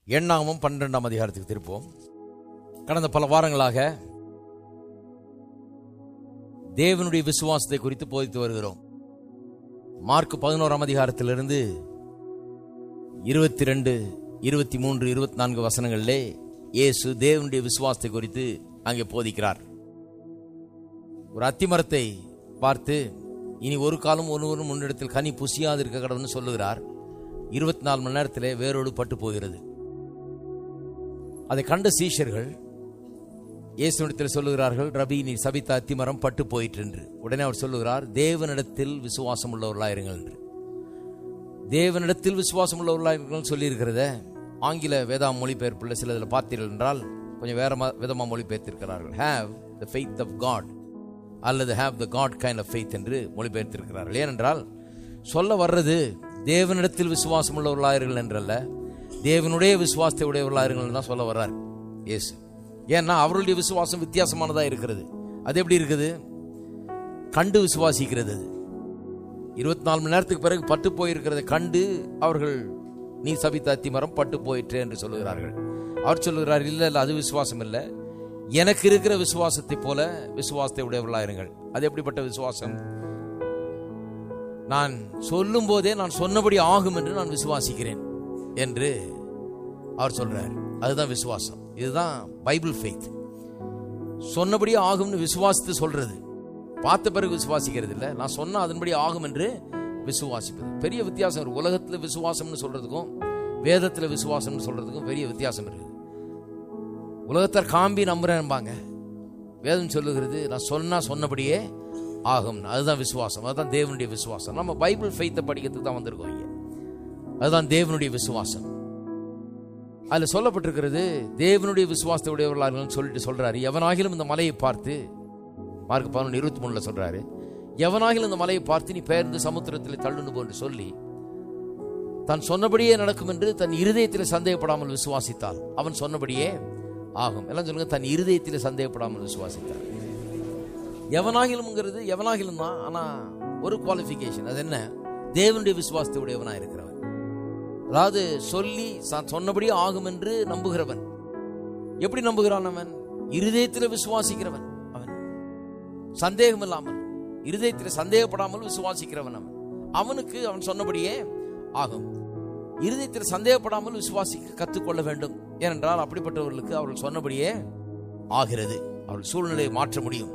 எண்ணாகமம் 12ஆம் அதிகாரத்துக்கு திருப்போம். கடந்த பல வாரங்களாக தேவனுடைய விசுவாசத்தை குறித்து போதித்து வருகிறோம். மார்க் 11ஆம் அதிகாரத்திலிருந்து 22, 23, 24 வசனங்களிலே இயேசு தேவனுடைய விசுவாசத்தை குறித்து அங்கே போதிக்கிறார். ஒரு அத்திமரத்தை பார்த்து இனி ஒரு காலம் ஒருவரும் முன்னிடத்தில் கனி புசியாது இருக்க கடவுள்னு சொல்லுகிறார். 24 மணி நேரத்திலே வேரோடு பட்டு போகிறது. அதை கண்ட சீஷர்கள் இயேசுவிடத்தில் சொல்லுகிறார்கள், ரபி, நீ சபித்த அத்திமரம் பட்டு போயிற்று என்று. உடனே அவர் சொல்லுகிறார், தேவனிடத்தில் விசுவாசம் உள்ளவர்களாயிருங்கள் என்று. தேவனிடத்தில் விசுவாசம் உள்ளவர்களாயிருங்கள் சொல்லியிருக்கிறத ஆங்கில வேதாம் மொழிபெயர்ப்புள்ள சில இதில் பார்த்தீர்கள் என்றால் கொஞ்சம் வேற விதமாக மொழிபெயர்த்திருக்கிறார்கள். Have the faith of god அல்லது have the god kind of faith என்று மொழிபெயர்த்திருக்கிறார்கள். ஏனென்றால் சொல்ல வர்றது தேவனிடத்தில் விசுவாசம் உள்ளவர்களாயிருங்கள் என்றல்ல, தேவனுடைய விசுவாசத்தை உடையவர்களாயிருங்கள் தான் சொல்ல வர்றார் இயேசு. ஏன்னா அவர்களுடைய விசுவாசம் வித்தியாசமானதா இருக்கிறது. அது எப்படி இருக்குது? கண்டு விசுவாசிக்கிறது. 24 மணி நேரத்துக்கு பிறகு பட்டு போயிருக்கிறத கண்டு அவர்கள் நீ சபித்த அத்திமரம் பட்டு போயிற்று என்று சொல்லுகிறார்கள். அவர் சொல்லுகிறார், இல்ல இல்ல, அது விசுவாசம் இல்லை, எனக்கு இருக்கிற விசுவாசத்தை போல விசுவாசத்தை உடையவர்களாயிருங்கள். அது எப்படிப்பட்ட விசுவாசம்? நான் சொல்லும் போதே நான் சொன்னபடி ஆகும் என்று நான் விசுவாசிக்கிறேன் என்று அவர் சொல்றார். அதுதான் விசுவாசம். இதுதான் பைபிள் ஃபெய்த். சொன்னபடியே ஆகும்னு விசுவாசித்து சொல்றது, பார்த்த பிறகு விசுவாசிக்கிறது இல்லை. நான் சொன்ன அதன்படி ஆகும் என்று விசுவாசிப்பது. பெரிய வித்தியாசம் இருக்கு. உலகத்துல விசுவாசம்னு சொல்றதுக்கும் வேதத்துல விசுவாசம்னு சொல்றதுக்கும் பெரிய வித்தியாசம் இருக்குது. உலகத்தார் காம்பி நம்புறேன்பாங்க, வேதம் சொல்லுகிறது நான் சொன்னபடியே ஆகும். அதுதான் விசுவாசம். அதுதான் தேவனுடைய விசுவாசம். நம்ம பைபிள் ஃபெய்த்தை படிக்கிறதுக்கு தான் வந்திருக்கோம் இங்க. அதுதான் தேவனுடைய விசுவாசம். அதுல சொல்லப்பட்டிருக்கிறது தேவனுடைய விசுவாசத்தை உடையவர்களாக சொல்லிட்டு சொல்றாரு, எவனாகிலும் இந்த மலையை பார்த்து, மார்க் 11:23 சொல்றாரு, எவனாகிலும் இந்த மலையை பார்த்து நீ பெயர்ந்து சமுத்திரத்தில் தள்ளுண்டு போன்று சொல்லி தான் சொன்னபடியே நடக்கும் என்று தன் இருதயத்தில் சந்தேகப்படாமல் விசுவாசித்தால் அவன் சொன்னபடியே ஆகும். எல்லாம் சொல்லுங்க, தன் இருதயத்தில் சந்தேகப்படாமல் விசுவாசித்தார். எவனாகிலும்ங்கிறது எவனாகிலும் தான். ஆனா ஒரு குவாலிஃபிகேஷன். அது என்ன? தேவனுடைய விசுவாசத்தை உடையவனா இருக்கிறவன். அதாவது சொல்லி சொன்னபடியே ஆகும் என்று நம்புகிறவன். எப்படி நம்புகிறான்? அவன் இருதயத்தில் விசுவாசிக்கிறவன். அவன் சந்தேகம் இல்லாமல் இருதயத்தில் சந்தேகப்படாமல் விசுவாசிக்கிறவன். அவனுக்கு அவன் சொன்னபடியே ஆகும். இருதயத்தில் சந்தேகப்படாமல் விசுவாசிக்க கற்றுக்கொள்ள வேண்டும். ஏனென்றால் அப்படிப்பட்டவர்களுக்கு அவர்கள் சொன்னபடியே ஆகிறது. அவர்கள் சூழ்நிலையை மாற்ற முடியும்,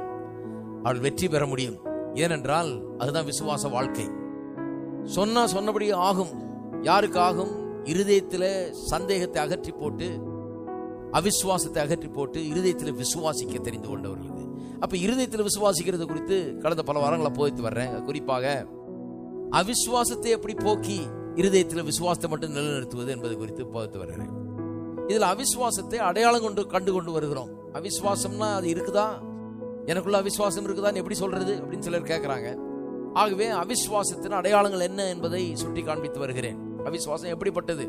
அவர்கள் வெற்றி பெற முடியும். ஏனென்றால் அதுதான் விசுவாச வாழ்க்கை. சொன்னபடியே ஆகும். யாருக்கு ஆகும்? இருதயத்தில் சந்தேகத்தை அகற்றி போட்டு, அவிசுவாசத்தை அகற்றி போட்டு இருதயத்தில் விசுவாசிக்க தெரிந்து கொண்டவர்களுக்கு. அப்ப இருதயத்தில் விசுவாசிக்கிறது குறித்து கடந்த பல வாரங்களை போயிட்டு வர்றேன். குறிப்பாக அவிசுவாசத்தை எப்படி போக்கி இருதயத்தில் விசுவாசத்தை மட்டும் நிலைநிறுத்துவது என்பது குறித்து போயிட்டு வருகிறேன். இதுல அவிசுவாசத்தை அடையாளம் கண்டு கொண்டு வருகிறோம். அவிசுவாசம்னா அது இருக்குதா, எனக்குள்ள அவிசுவாசம் இருக்குதான்னு எப்படி சொல்றது அப்படின்னு சிலர் கேட்கிறாங்க. ஆகவே அவிசுவாசத்தின் அடையாளங்கள் என்ன என்பதை சுட்டி காண்பித்து வருகிறேன். அவிசுவாசம் எப்படிப்பட்டது,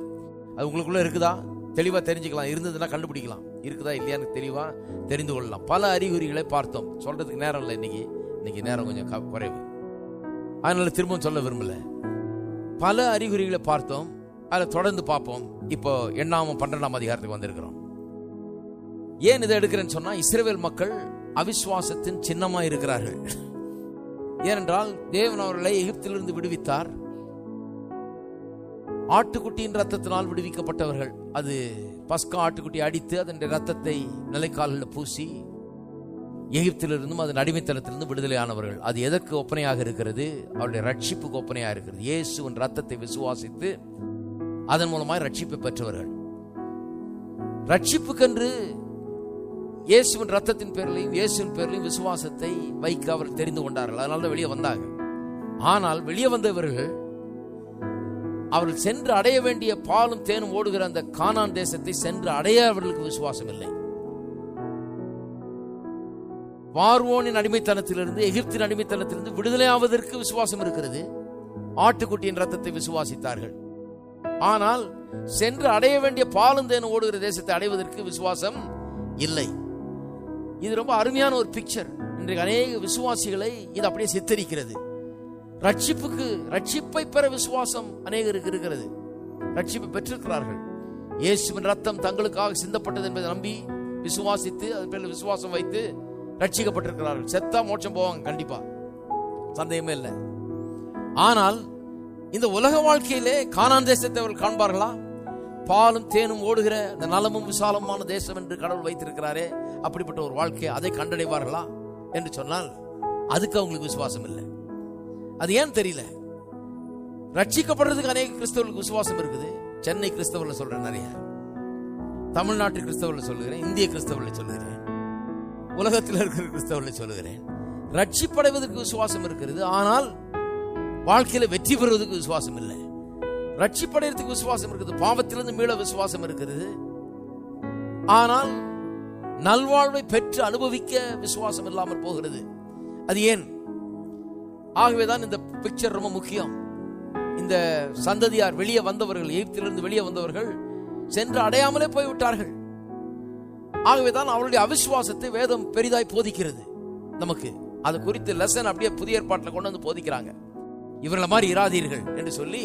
அது உங்களுக்குள்ள இருக்குதா தெளிவா தெரிஞ்சுக்கலாம். இருந்ததுன்னா கண்டுபிடிக்கலாம். இருக்குதா இல்லையான்னு தெளிவா தெரிந்து கொள்ளலாம். பல அறிகுறிகளை பார்த்தோம். சொல்றதுக்கு நேரம் இல்லை. இன்னைக்கு நேரம் கொஞ்சம் குறைவு, அதனால திரும்பவும் சொல்ல விரும்பல. பல அறிகுறிகளை பார்த்தோம், அதை தொடர்ந்து பார்ப்போம். இப்போ எண்ணாகமம் 12ஆம் அதிகாரத்துக்கு வந்திருக்கிறோம். ஏன் இதை எடுக்கிறேன்னு சொன்னா, இஸ்ரவேல் மக்கள் அவிசுவாசத்தின் சின்னமா இருக்கிறார்கள். ஏனென்றால் தேவன் அவர்களை எகிப்திலிருந்து விடுவித்தார். ஆட்டுக்குட்டியின் ரத்தத்தினால் விடுவிக்கப்பட்டவர்கள். அது பஸ்கா ஆட்டுக்குட்டி அடித்து அதன் ரத்தத்தை நிலைக்காலில் பூசி எகிப்திலிருந்தும் அதன் அடிமைத்தனத்திலிருந்து விடுதலையானவர்கள். அது எதற்கு ஒப்பனையாக இருக்கிறது? அவருடைய ரட்சிப்புக்கு ஒப்பனையாக இருக்கிறது. இயேசுவின் ரத்தத்தை விசுவாசித்து அதன் மூலமாக ரட்சிப்பை பெற்றவர்கள். ரட்சிப்புக்கென்று இயேசுவின் ரத்தத்தின் பேரிலையும் இயேசுவின் பேரிலையும் விசுவாசத்தை வைக்க அவர்கள் தெரிந்து கொண்டார்கள். அதனால தான் வெளியே வந்தாங்க. ஆனால் வெளியே வந்தவர்கள் அவர்கள் சென்று அடைய வேண்டிய பாலும் தேனும் ஓடுகிற அந்த கானான் தேசத்தை சென்று அடைய அவர்களுக்கு விசுவாசம் இல்லை. பார்வோனின் அடிமைத்தனத்திலிருந்து, எகிப்தின் அடிமைத்தனத்திலிருந்து விடுதலையாவதற்கு விசுவாசம் இருக்கிறது. ஆட்டுக்குட்டியின் ரத்தத்தை விசுவாசித்தார்கள். ஆனால் சென்று அடைய வேண்டிய பாலும் தேனும் ஓடுகிற தேசத்தை அடைவதற்கு விசுவாசம் இல்லை. இது ரொம்ப அருமையான ஒரு பிக்சர். இன்றைக்கு அநேக விசுவாசிகளை இது அப்படியே சித்தரிக்கிறது. ரட்சிப்பை பெற விசுவாசம் அநேகருக்கு இருக்கிறது. ரட்சிப்பை பெற்றிருக்கிறார்கள். இயேசுவின் ரத்தம் தங்களுக்காக சிந்தப்பட்டது என்பதை நம்பி விசுவாசித்து அதன் பேரில் விசுவாசம் வைத்து ரட்சிக்கப்பட்டிருக்கிறார்கள். செத்தா மோட்சம் போவாங்க, கண்டிப்பா, சந்தேகமே இல்லை. ஆனால் இந்த உலக வாழ்க்கையிலே கானான் தேசத்தை அவர்கள் காண்பார்களா? பாலும் தேனும் ஓடுகிற இந்த நலமும் விசாலமான தேசம் என்று கடவுள் வைத்திருக்கிறாரே, அப்படிப்பட்ட ஒரு வாழ்க்கையை அதை கண்டடைவார்களா என்று சொன்னால் அதுக்கு அவங்களுக்கு விசுவாசம் இல்லை. அது ஏன் தெரியல. ரட்சிக்கப்படுறதுக்கு அநேக கிறிஸ்தவர்களுக்கு விசுவாசம் இருக்குது. சென்னை கிறிஸ்தவர்கள் சொல்றேன், நிறைய தமிழ்நாட்டு கிறிஸ்தவர்கள் சொல்லுகிறேன், இந்திய கிறிஸ்தவர்களை சொல்லுகிறேன், உலகத்தில் இருக்கிற கிறிஸ்தவர்களை சொல்லுகிறேன். ரட்சிப்படைவதற்கு விசுவாசம் இருக்கிறது, ஆனால் வாழ்க்கையில வெற்றி பெறுவதற்கு விசுவாசம் இல்லை. ரட்சிப்படைறதுக்கு விசுவாசம் இருக்குது, பாவத்திலிருந்து மீள விசுவாசம் இருக்கிறது, ஆனால் நல்வாழ்வை பெற்று அனுபவிக்க விசுவாசம் இல்லாமல் போகிறது. அது ஏன்? ஆகவேதான் இந்த பிக்சர் ரொம்ப முக்கியம். இந்த சந்ததியார் வெளியே வந்தவர்கள், எகிப்திலிருந்து வெளியே வந்தவர்கள் சென்று அடையாமலே போய்விட்டார்கள். ஆகவேதான் அவருடைய அவிசுவாசத்தை வேதம் பெரிதாய் போதிக்கிறது நமக்கு. அது குறித்து லெசன் அப்படியே புதிய ஏற்பாட்டில் கொண்டு வந்து போதிக்கிறாங்க. இவர்களை மாதிரி இராதீர்கள் என்று சொல்லி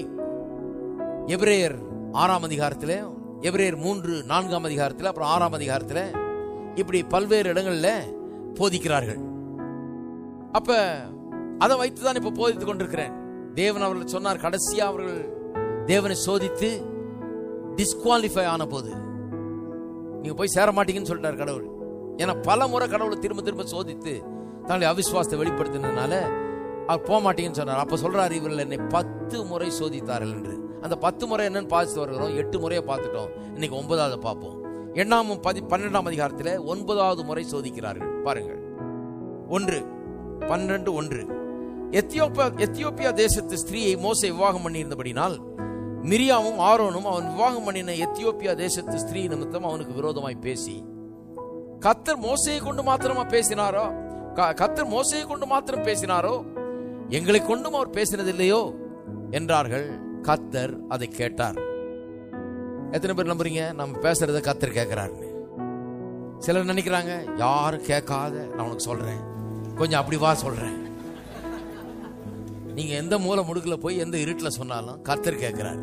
எபிரேயர் 6ஆம் அதிகாரத்தில், எபிரேயர் 3-4ஆம் அதிகாரத்தில், அப்புறம் 6ஆம் அதிகாரத்தில் இப்படி பல்வேறு இடங்கள்ல போதிக்கிறார்கள். அப்ப அதை வைத்துதான் இப்ப போதித்துக் கொண்டிருக்கிறேன். தேவன் அவர்கள் சொன்னார், கடைசியா அவர்கள் தேவனை சோதித்து டிஸ்குவாலிஃபை ஆன போது நீங்க போய் சேர மாட்டீங்கன்னு சொல்லிட்டார் கடவுள். ஏன்னா பல முறை கடவுளை திரும்ப திரும்ப சோதித்து தன்னுடைய அவிசுவாசத்தை வெளிப்படுத்தினதுனால அவர் போக மாட்டீங்கன்னு சொன்னார். அப்ப சொல்றாரு, இவர்கள் என்னை 10 முறை சோதித்தார்கள் என்று. அந்த 10 முறை என்னன்னு பார்த்துட்டு வருகிறோம். 8 முறையை பார்த்துட்டோம், இன்னைக்கு 9வது பார்ப்போம். 12ஆம் அதிகாரத்தில் 9வது முறை சோதிக்கிறார்கள். பாருங்கள், 1:12-1. எத்தியோப்பியா தேசத்து ஸ்திரீயை மோசே விவாகம் பண்ணியிருந்தபடினால் மிரியாமும் ஆரோனும் அவன் விவாகம் பண்ணின எத்தியோப்பியா தேசத்து ஸ்திரீ நிமித்தம் அவனுக்கு விரோதமாய் பேசி, கர்த்தர் மோசையை கொண்டு மாத்திரமா பேசினாரோ, கர்த்தர் மோசையை கொண்டு மாத்திரம் பேசினாரோ, எங்களை கொண்டும் அவர் பேசினதில்லையோ என்றார்கள். கர்த்தர் அதை கேட்டார். எத்தனை பேர் நம்புறீங்க நம்ம பேசுறத கர்த்தர் கேட்கிறாருன்னு? சிலர் நினைக்கிறாங்க, யாரும் கேட்காத, நான் உனக்கு சொல்றேன், கொஞ்சம் அப்படி வா சொல்றேன். நீங்க எந்த மூலை முடுக்கல போய் எந்த இருட்டில் சொன்னாலும் கர்த்தர் கேட்கிறார்.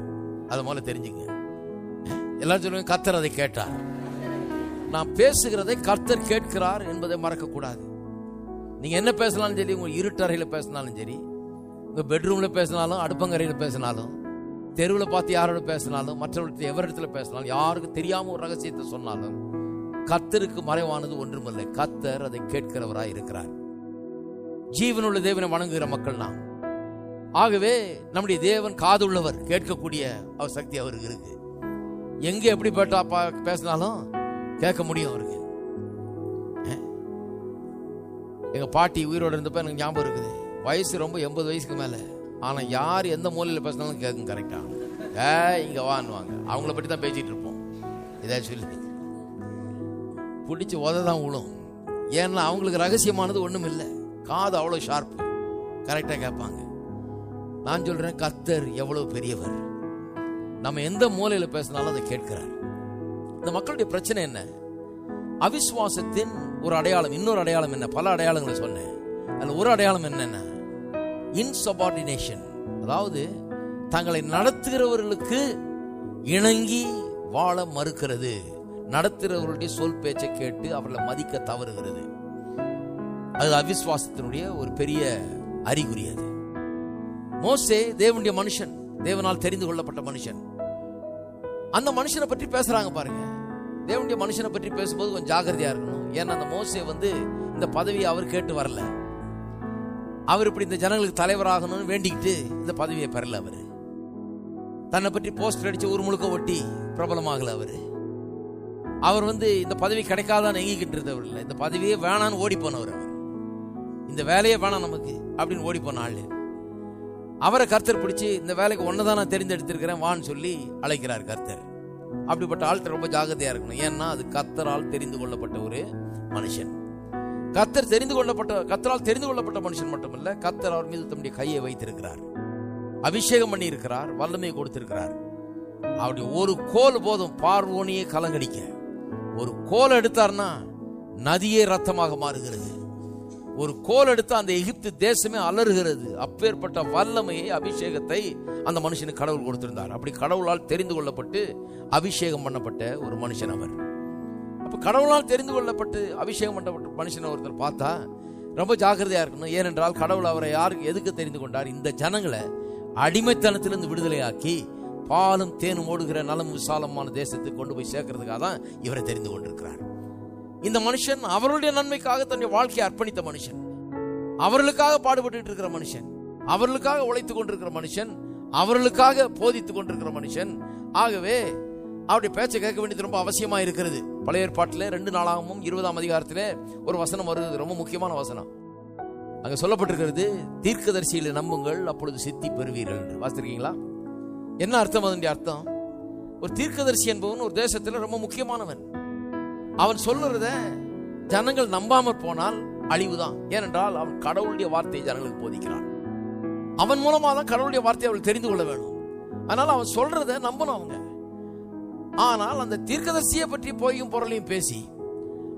அதை மூலம் தெரிஞ்சுங்க. எல்லாரும் சொல்லுங்க, கர்த்தர் அதை கேட்டார். நான் பேசுகிறதை கர்த்தர் கேட்கிறார் என்பதை மறக்க கூடாது. நீங்க என்ன பேசினாலும் சரி, உங்க இருட்டறையில பேசினாலும் சரி, உங்க பெட்ரூம்ல பேசினாலும், அடுப்பங்கரையில பேசினாலும், தெருவில் பார்த்து யாரோட பேசினாலும், மற்றவர்களுக்கு எவரிடத்துல பேசினாலும், யாருக்கு தெரியாம ஒரு ரகசியத்தை சொன்னாலும், கர்த்தருக்கு மறைவானது ஒன்றுமில்லை. கர்த்தர் அதை கேட்கிறவராய் இருக்கிறார். ஜீவனுள்ள தேவனை வணங்குகிற மக்கள் நாம். ஆகவே நம்முடைய தேவன் காதுள்ளவர், கேட்கக்கூடிய அவர் சக்தி அவருக்கு இருக்கு. எங்க எப்படி பேசினாலும் கேட்க முடியும் அவருக்கு. எங்க பாட்டி உயிரோடு இருந்தப்ப எனக்கு ஞாபகம் இருக்குது. வயசு ரொம்ப 80 வயசுக்கு மேல. ஆனா யார் எந்த மூலையில பேசினாலும் கேட்கும் கரெக்டா. இங்க வாங்குவாங்க, அவங்கள பற்றி தான் பேசிட்டு இருப்போம். ஏதாச்சும் சொல்லி பிடிச்சி உததான் விழும். ஏன்னா அவங்களுக்கு ரகசியமானது ஒண்ணும் இல்லை. காது அவ்வளவு ஷார்ப்பு, கரெக்டா கேட்பாங்க. நான் சொல்றேன், கர்த்தர் எவ்வளவு பெரியவர். நம்ம எந்த மூலையில பேசினாலும் அதை கேட்கிறார். இந்த மக்களுடைய பிரச்சனை என்ன? அவிசுவாசத்தின் ஒரு அடையாளம். இன்னொரு அடையாளம் என்ன? பல அடையாளங்களை சொன்னேன். அதுல ஒரு அடையாளம் என்னன்னா இன்சபார்டினேஷன். அதாவது தங்களை நடத்துகிறவர்களுக்கு இணங்கி வாழ மறுக்கிறது. நடத்துகிறவர்களுடைய சொல் பேச்சை கேட்டு அவர்களை மதிக்க தவறுகிறது. அது அவிசுவாசத்தினுடைய ஒரு பெரிய அறிகுறி. அது மோசே தேவனுடைய மனுஷன், தேவனால் தெரிந்து கொள்ளப்பட்ட மனுஷன். அந்த மனுஷனை பற்றி பேசுறாங்க பாருங்க. தேவனுடைய மனுஷனை பற்றி பேசும்போது கொஞ்சம் ஜாக்கிரதையா இருக்கணும். ஏன்னா அந்த மோசே இந்த பதவியை அவர் கேட்டு வரல. அவர் இப்படி இந்த ஜனங்களுக்கு தலைவராகணும்னு வேண்டிக்கிட்டு இந்த பதவியை பெறல. அவரு தன்னை பற்றி போஸ்டர் அடிச்சு ஊர் முழுக்க ஒட்டி பிரபலமாகல. அவர் இந்த பதவி கிடைக்காதான் எங்கிக்கிட்டு இருந்தவர் இல்லை. இந்த பதவியே வேணான்னு ஓடி போனவர். அவர் இந்த வேலையே வேணாம் நமக்கு அப்படின்னு ஓடி போன ஆளு. அவரை கர்த்தர் பிடிச்சி, இந்த வேலைக்கு ஒன்னதான் நான் தெரிந்தெடுத்திருக்கிறேன் வான்னு சொல்லி அழைக்கிறார் கர்த்தர். அப்படிப்பட்ட ஆள்கிட்ட ரொம்ப ஜாகிரதையா இருக்கணும். ஏன்னா அது கர்த்தரால் தெரிந்து கொள்ளப்பட்ட ஒரு மனுஷன். கர்த்தரால் தெரிந்து கொள்ளப்பட்ட மனுஷன் மட்டுமல்ல, கர்த்தர் அவர் மீது தம்முடைய கையை வைத்திருக்கிறார், அபிஷேகம் பண்ணி இருக்கிறார், வல்லமையை கொடுத்திருக்கிறார். அப்படி ஒரு கோல் போதும் பார்வோனியே கலங்கடிக்க. ஒரு கோல் எடுத்தார்னா நதியே ரத்தமாக மாறுகிறது. ஒரு கோல் எடுத்து அந்த எகிப்து தேசமே அலறுகிறது. அப்பேற்பட்ட வல்லமையை, அபிஷேகத்தை அந்த மனுஷனுக்கு கடவுள் கொடுத்திருந்தார். அப்படி கடவுளால் தெரிந்து கொள்ளப்பட்டு அபிஷேகம் பண்ணப்பட்ட ஒரு மனுஷன் அவர். அப்ப கடவுளால் தெரிந்து கொள்ளப்பட்டு அபிஷேகம் பண்ணப்பட்ட மனுஷன் ஒருத்தர் பார்த்தா ரொம்ப ஜாக்கிரதையா இருக்கணும். ஏனென்றால் கடவுள் அவரை யாருக்கு எதுக்கு தெரிந்து கொண்டார்? இந்த ஜனங்களை அடிமைத்தனத்திலிருந்து விடுதலையாக்கி பாலும் தேனும் ஓடுகிற நலம் விசாலமான தேசத்துக்கு கொண்டு போய் சேர்க்கறதுக்காக தான் இவரை தெரிந்து கொண்டிருக்கிறார். இந்த மனுஷன் அவருடைய நன்மைக்காக தன்னுடைய வாழ்க்கையை அர்ப்பணித்த மனுஷன், அவர்களுக்காக பாடுபட்டு இருக்கிற மனுஷன், அவர்களுக்காக உழைத்துக் கொண்டிருக்கிற மனுஷன், அவர்களுக்காக போதித்துக் கொண்டிருக்கிற மனுஷன். ஆகவே அவருடைய பேச்சை கேட்க வேண்டியது ரொம்ப அவசியமா இருக்கிறது. பழைய ஏற்பாட்டிலே 2 நாளாகமும் 20ஆம் அதிகாரத்திலே ஒரு வசனம் வருது, ரொம்ப முக்கியமான வசனம். அங்க சொல்லப்பட்டிருக்கிறது, தீர்க்கதரிசியில நம்புங்கள், அப்பொழுது சித்தி பெறுவீர்கள் என்று. வாசித்திருக்கீங்களா? என்ன அர்த்தம்? அதனுடைய அர்த்தம், ஒரு தீர்க்கதரிசி என்பவன் ஒரு தேசத்தில் ரொம்ப முக்கியமானவன். அவன் சொல்லுறத ஜனங்கள் நம்பாமற் போனால் அழிவுதான். ஏனென்றால் அவன் கடவுளுடைய வார்த்தையை ஜனங்களுக்கு போதிக்கிறான். அவன் மூலமா தான் கடவுளுடைய வார்த்தையை அவள் தெரிந்து கொள்ள வேணும். அதனால அவன் சொல்றத நம்பணும் அவங்க. ஆனால் அந்த தீர்க்கதரிசியை பற்றி போயும் பொருளையும் பேசி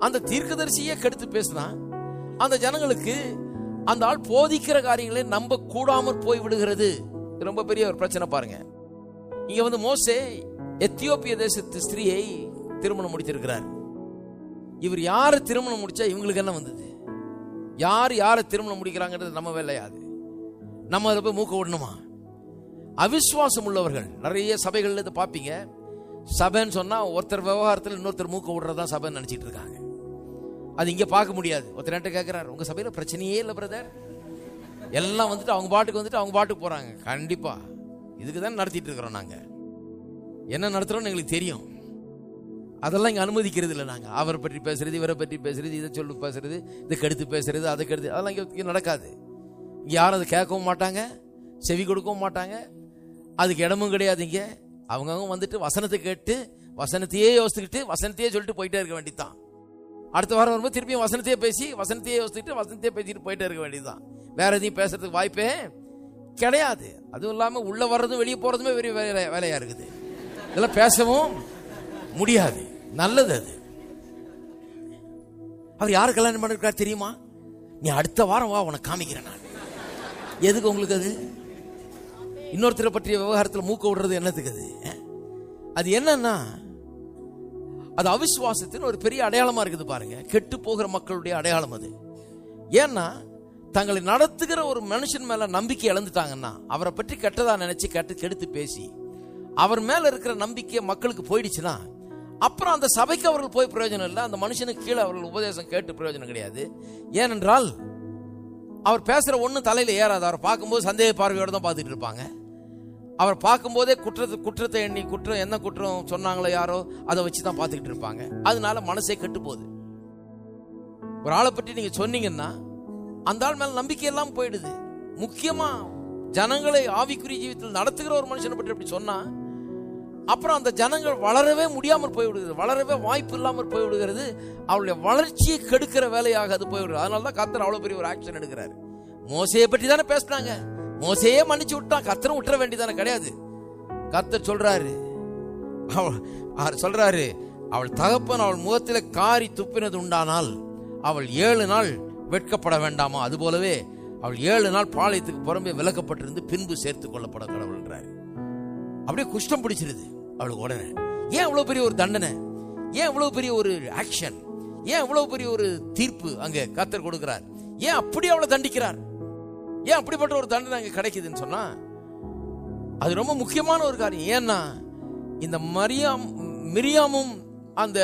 அந்த தீர்க்கதரிசியை கெடுத்து பேசினா அந்த ஜனங்களுக்கு அந்த ஆள் போதிக்கிற காரியங்களை நம்ப கூடாமற் போய் விடுகிறது. ரொம்ப பெரிய ஒரு பிரச்சனை பாருங்க. இங்க மோசே எத்தியோப்பிய தேசத்து ஸ்திரீயை திருமணம் முடித்திருக்கிறார். இவர் யாரை திருமணம் முடிச்சா இவங்களுக்கு என்ன வந்தது? யாரை திருமணம் முடிக்கிறாங்கிறது நம்ம வேலையாது. நம்ம அதை போய் மூக்க விடணுமா? அவிசுவாசம் உள்ளவர்கள் நிறைய சபைகள்ல இதை பார்ப்பீங்க. சபைன்னு சொன்னா ஒருத்தர் விவகாரத்தில் இன்னொருத்தர் மூக்க விடுறதா சபைன்னு நினைச்சிட்டு இருக்காங்க. அது இங்க பார்க்க முடியாது. ஒருத்தர் கேட்கிறார், உங்க சபையில பிரச்சனையே இல்லை பிரதர், எல்லாம் அவங்க பாட்டுக்கு போறாங்க. கண்டிப்பா இதுக்கு தான் நடத்திட்டு இருக்கிறோம். நாங்க என்ன நடத்துறோம்னு எங்களுக்கு தெரியும். அதெல்லாம் இங்க அனுமதிக்கிறது இல்லை. நாங்க அவரை பற்றி பேசுறது, இவரை பற்றி பேசுறது, இதை சொல்லி பேசுறது, இதை கெடுத்து பேசுறது, அதை கெடுத்து, அதெல்லாம் இங்க நடக்காது. இங்க யாரும் அதை கேட்கவும் மாட்டாங்க, செவி கொடுக்கவும் மாட்டாங்க. அதுக்கு இடமும் கிடையாது. இங்க அவங்க வசனத்தை கேட்டு வசனத்தையே யோசிச்சுக்கிட்டு வசனத்தையே சொல்லிட்டு போயிட்டே இருக்க வேண்டியதுதான். அடுத்த வாரம் வரும்போது திருப்பியும் வசனத்தையே பேசி வசனத்தையே யோசிச்சுட்டு வசனத்தையே பேசிட்டு போயிட்டே இருக்க வேண்டியதுதான். வேற எதையும் பேசுறதுக்கு வாய்ப்பே கிடையாது. அதுவும் இல்லாம உள்ள வர்றதும் வெளியே போறதுமே பெரிய வேலையா இருக்குது. இதெல்லாம் பேசவும் முடியாது. நல்லது அது. அவர் யாரு கல்யாணம் பண்ணிருக்காரு தெரியுமா? நீ அடுத்த வாரம் வா, உனக்கு காமிக்கிறேன் நான். எதுக்கு உங்களுக்கு அது? இன்னொருத்தரை பற்றிய விவகாரத்தில் மூக்க விடுறது என்னத்துக்கு அது? அது என்னன்னா அது அவிசுவாசத்தின் ஒரு பெரிய அடையாளமா இருக்குது பாருங்க. கெட்டு போகிற மக்களுடைய அடையாளம் அது. ஏன்னா தங்களை நடத்துகிற ஒரு மனுஷன் மேல நம்பிக்கை இழந்துட்டாங்கன்னா, அவரை பற்றி கெட்டதா நினைச்சு கெடுத்து பேசி அவர் மேல இருக்கிற நம்பிக்கை மக்களுக்கு போயிடுச்சுன்னா, அப்புறம் அந்த சபைக்கு அவர்கள் போய் பிரயோஜனம் இல்லை. அந்த மனுஷனுக்கு கீழே அவர்கள் உபதேசம் கேட்டு பிரயோஜனம் கிடையாது. ஏனென்றால் அவர் பேசுற ஒன்னும் தலையில ஏறாது. அவர் பார்க்கும்போது சந்தேக பார்வையோடு தான் பார்த்துட்டு இருப்பாங்க. அவர் பார்க்கும்போதே குற்றத்தை எண்ணி என்ன குற்றம் சொன்னாங்களோ யாரோ அதை வச்சுதான் பார்த்துக்கிட்டு இருப்பாங்க. அதனால மனசே கெட்டு போகுது. ஒரு ஆளை பற்றி நீங்க சொன்னீங்கன்னா அந்த ஆள் மேல நம்பிக்கை எல்லாம் போயிடுது. முக்கியமா ஜனங்களை ஆவிக்குரிய ஜீவிதத்தில் நடத்துகிற ஒரு மனுஷனை பற்றி அப்படி சொன்னா அப்புறம் அந்த ஜனங்கள் வளரவே முடியாமல் போய்விடுகிறது, வளரவே வாய்ப்பு இல்லாமல் போய்விடுகிறது. அவளுடைய வளர்ச்சியை கெடுக்கிற வேலையாக அது போய்விடுது. அதனாலதான் கர்த்தர் அவ்வளவு பெரிய ஒரு ஆக்ஷன் எடுக்கிறாரு. மோசையை பற்றி தானே பேசினாங்க, மோசையே மன்னிச்சு விட்டான், கர்த்தரும் விட்டுற வேண்டியதானே கிடையாது. கர்த்தர் சொல்றாரு அவள் தகப்பன் அவள் முகத்தில் காரி துப்பினது உண்டானால் அவள் 7 நாள் வெட்கப்பட வேண்டாமா? அது போலவே அவள் 7 நாள் பாளையத்துக்கு புறம்பே விலக்கப்பட்டிருந்து பின்பு சேர்த்து கொள்ளப்பட கடவுள் என்றார். அப்படியே குஷ்டம் பிடிச்சிருது அவளுக்கு உடனே. ஏன் இவ்வளவு பெரிய ஒரு தண்டனை? ஏன் இவ்வளவு பெரிய ஒரு ஆக்ஷன்? ஏன் இவ்வளவு பெரிய ஒரு தீர்ப்பு அங்க கர்த்தர் கொடுக்கிறார்? ஏன் அப்படி அவளை தண்டிக்கிறார்? ஏன் அப்படிப்பட்ட ஒரு தண்டனை அங்க கிடைக்குதுன்னு சொன்னா அது ரொம்ப முக்கியமான ஒரு காரியம். ஏன்னா இந்த மிரியாமும் அந்த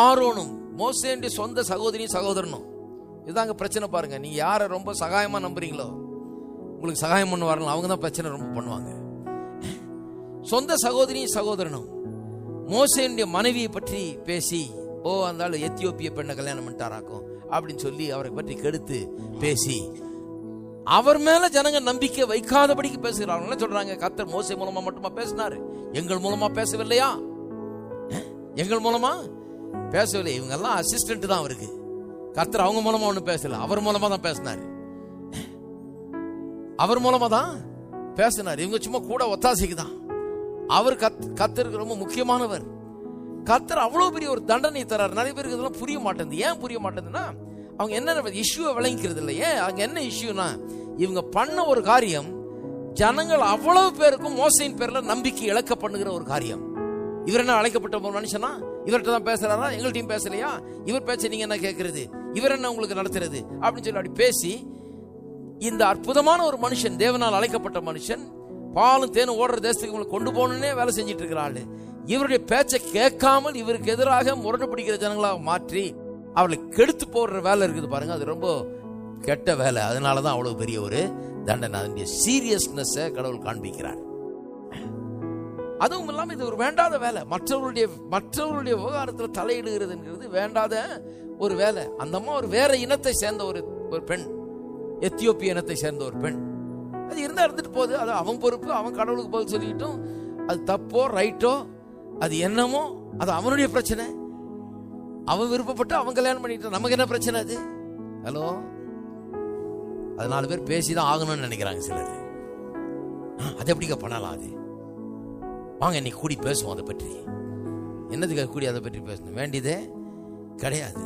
ஆரோனும் மோசேயுடைய சொந்த சகோதரனும். இதுதாங்க பிரச்சனை பாருங்க. நீங்க யாரை ரொம்ப சகாயமா நம்புறீங்களோ, உங்களுக்கு சகாயம் பண்ண வரலாம், அவங்க தான் பிரச்சனை ரொம்ப பண்ணுவாங்க. சொந்த சகோதரனும் மோசேயுடைய மனைவியை பற்றி பேசி, அந்த ஆளு எத்தியோப்பிய பெண்ணை கல்யாணம் பண்ணிட்டாராக்கும் அப்படின்னு சொல்லி அவரை பற்றி கெடுத்து பேசி அவர் மேல ஜனங்க நம்பிக்கை வைக்காதபடிக்கு பேசுகிறாங்க. சொல்றாங்க கர்த்தர் மோசே மூலமா மட்டுமா பேசினாரு, எங்கள் மூலமா பேசவில்லையா? எங்கள் மூலமா பேசவில்லை. இவங்க எல்லாம் அசிஸ்டன்ட் தான் அவருக்கு. கர்த்தர் அவங்க மூலமா ஒண்ணு பேசல, அவர் மூலமா தான் பேசினாரு. அவர் மூலமா தான் பேசினார். இவங்க சும்மா கூட ஒத்தாசைக்கு தான். அவர் கர்த்தருக்கு ரொம்ப முக்கியமானவர். கர்த்தர் அவ்வளவு பெரிய ஒரு தண்டனை தரார். நிறைய பேருக்கு இதெல்லாம் புரிய மாட்டேங்குது. ஏன் புரிய மாட்டேங்குதுன்னா அவங்க என்ன இஷ்யூவை விளங்கிக்கிறது இல்லை. ஏன் அங்க என்ன இஷ்யூனா, இவங்க பண்ண ஒரு காரியம் ஜனங்கள் அவ்வளவு பேருக்கும் மோசையின் பேர்ல நம்பிக்கை இழக்க பண்ணுகிற ஒரு காரியம். இவர் என்ன அழைக்கப்பட்ட ஒரு மனுஷனா? இவர்கிட்ட தான் பேசுறாரா? எங்கள்கிட்டையும் பேசலையா? இவர் பேச்ச நீங்க என்ன கேட்கறது? இவர் என்ன உங்களுக்கு நடத்துறது? அப்படின்னு சொல்லி அப்படி பேசி இந்த அற்புதமான ஒரு மனுஷன், தேவனால் அழைக்கப்பட்ட மனுஷன், பாலும் தேனும் ஓடுற தேசத்துக்கு உங்களை கொண்டு போகணுன்னே வேலை செஞ்சிட்டு இருக்கிறாள். இவருடைய பேச்சை கேட்காமல் இவருக்கு எதிராக முரண்டு பிடிக்கிற ஜனங்களாக மாற்றி அவளை கெடுத்து போடுற வேலை இருக்குது பாருங்க. அது ரொம்ப கெட்ட வேலை. அதனாலதான் அவ்வளவு பெரிய ஒரு தண்டனை. அதனுடைய சீரியஸ்னஸ் கடவுள் காண்பிக்கிறார். அதுவும் இல்லாம இது ஒரு வேண்டாத வேலை. மற்றவர்களுடைய விவகாரத்தில் தலையிடுகிறது வேண்டாத ஒரு வேலை. அந்த அம்மா ஒரு வேற இனத்தை சேர்ந்த ஒரு பெண், எத்தியோப்பிய இனத்தை சேர்ந்த ஒரு பெண். அது இருந்தா இருந்துட்டு போகுது. அது அவன் பொறுப்பு. அவன் கடவுளுக்கு பதில் சொல்லிக்கிட்டும். அது தப்போ ரைட்டோ, அது என்னமோ, அது அவனுடைய பிரச்சனை. அவன் விருப்பப்பட்டு அவன் கல்யாணம் பண்ணிட்டு நமக்கு என்ன பிரச்சனை? அது ஹலோ, அது 4 பேர் பேசிதான் ஆகணும்னு நினைக்கிறாங்க சிலர். அது எப்படிங்க பண்ணலாம்? அது வாங்க இன்னைக்கு கூடி பேசுவோம் அதை பற்றி. என்னதுக்காக கூடி அதை பற்றி பேசணும்? வேண்டியதே கிடையாது.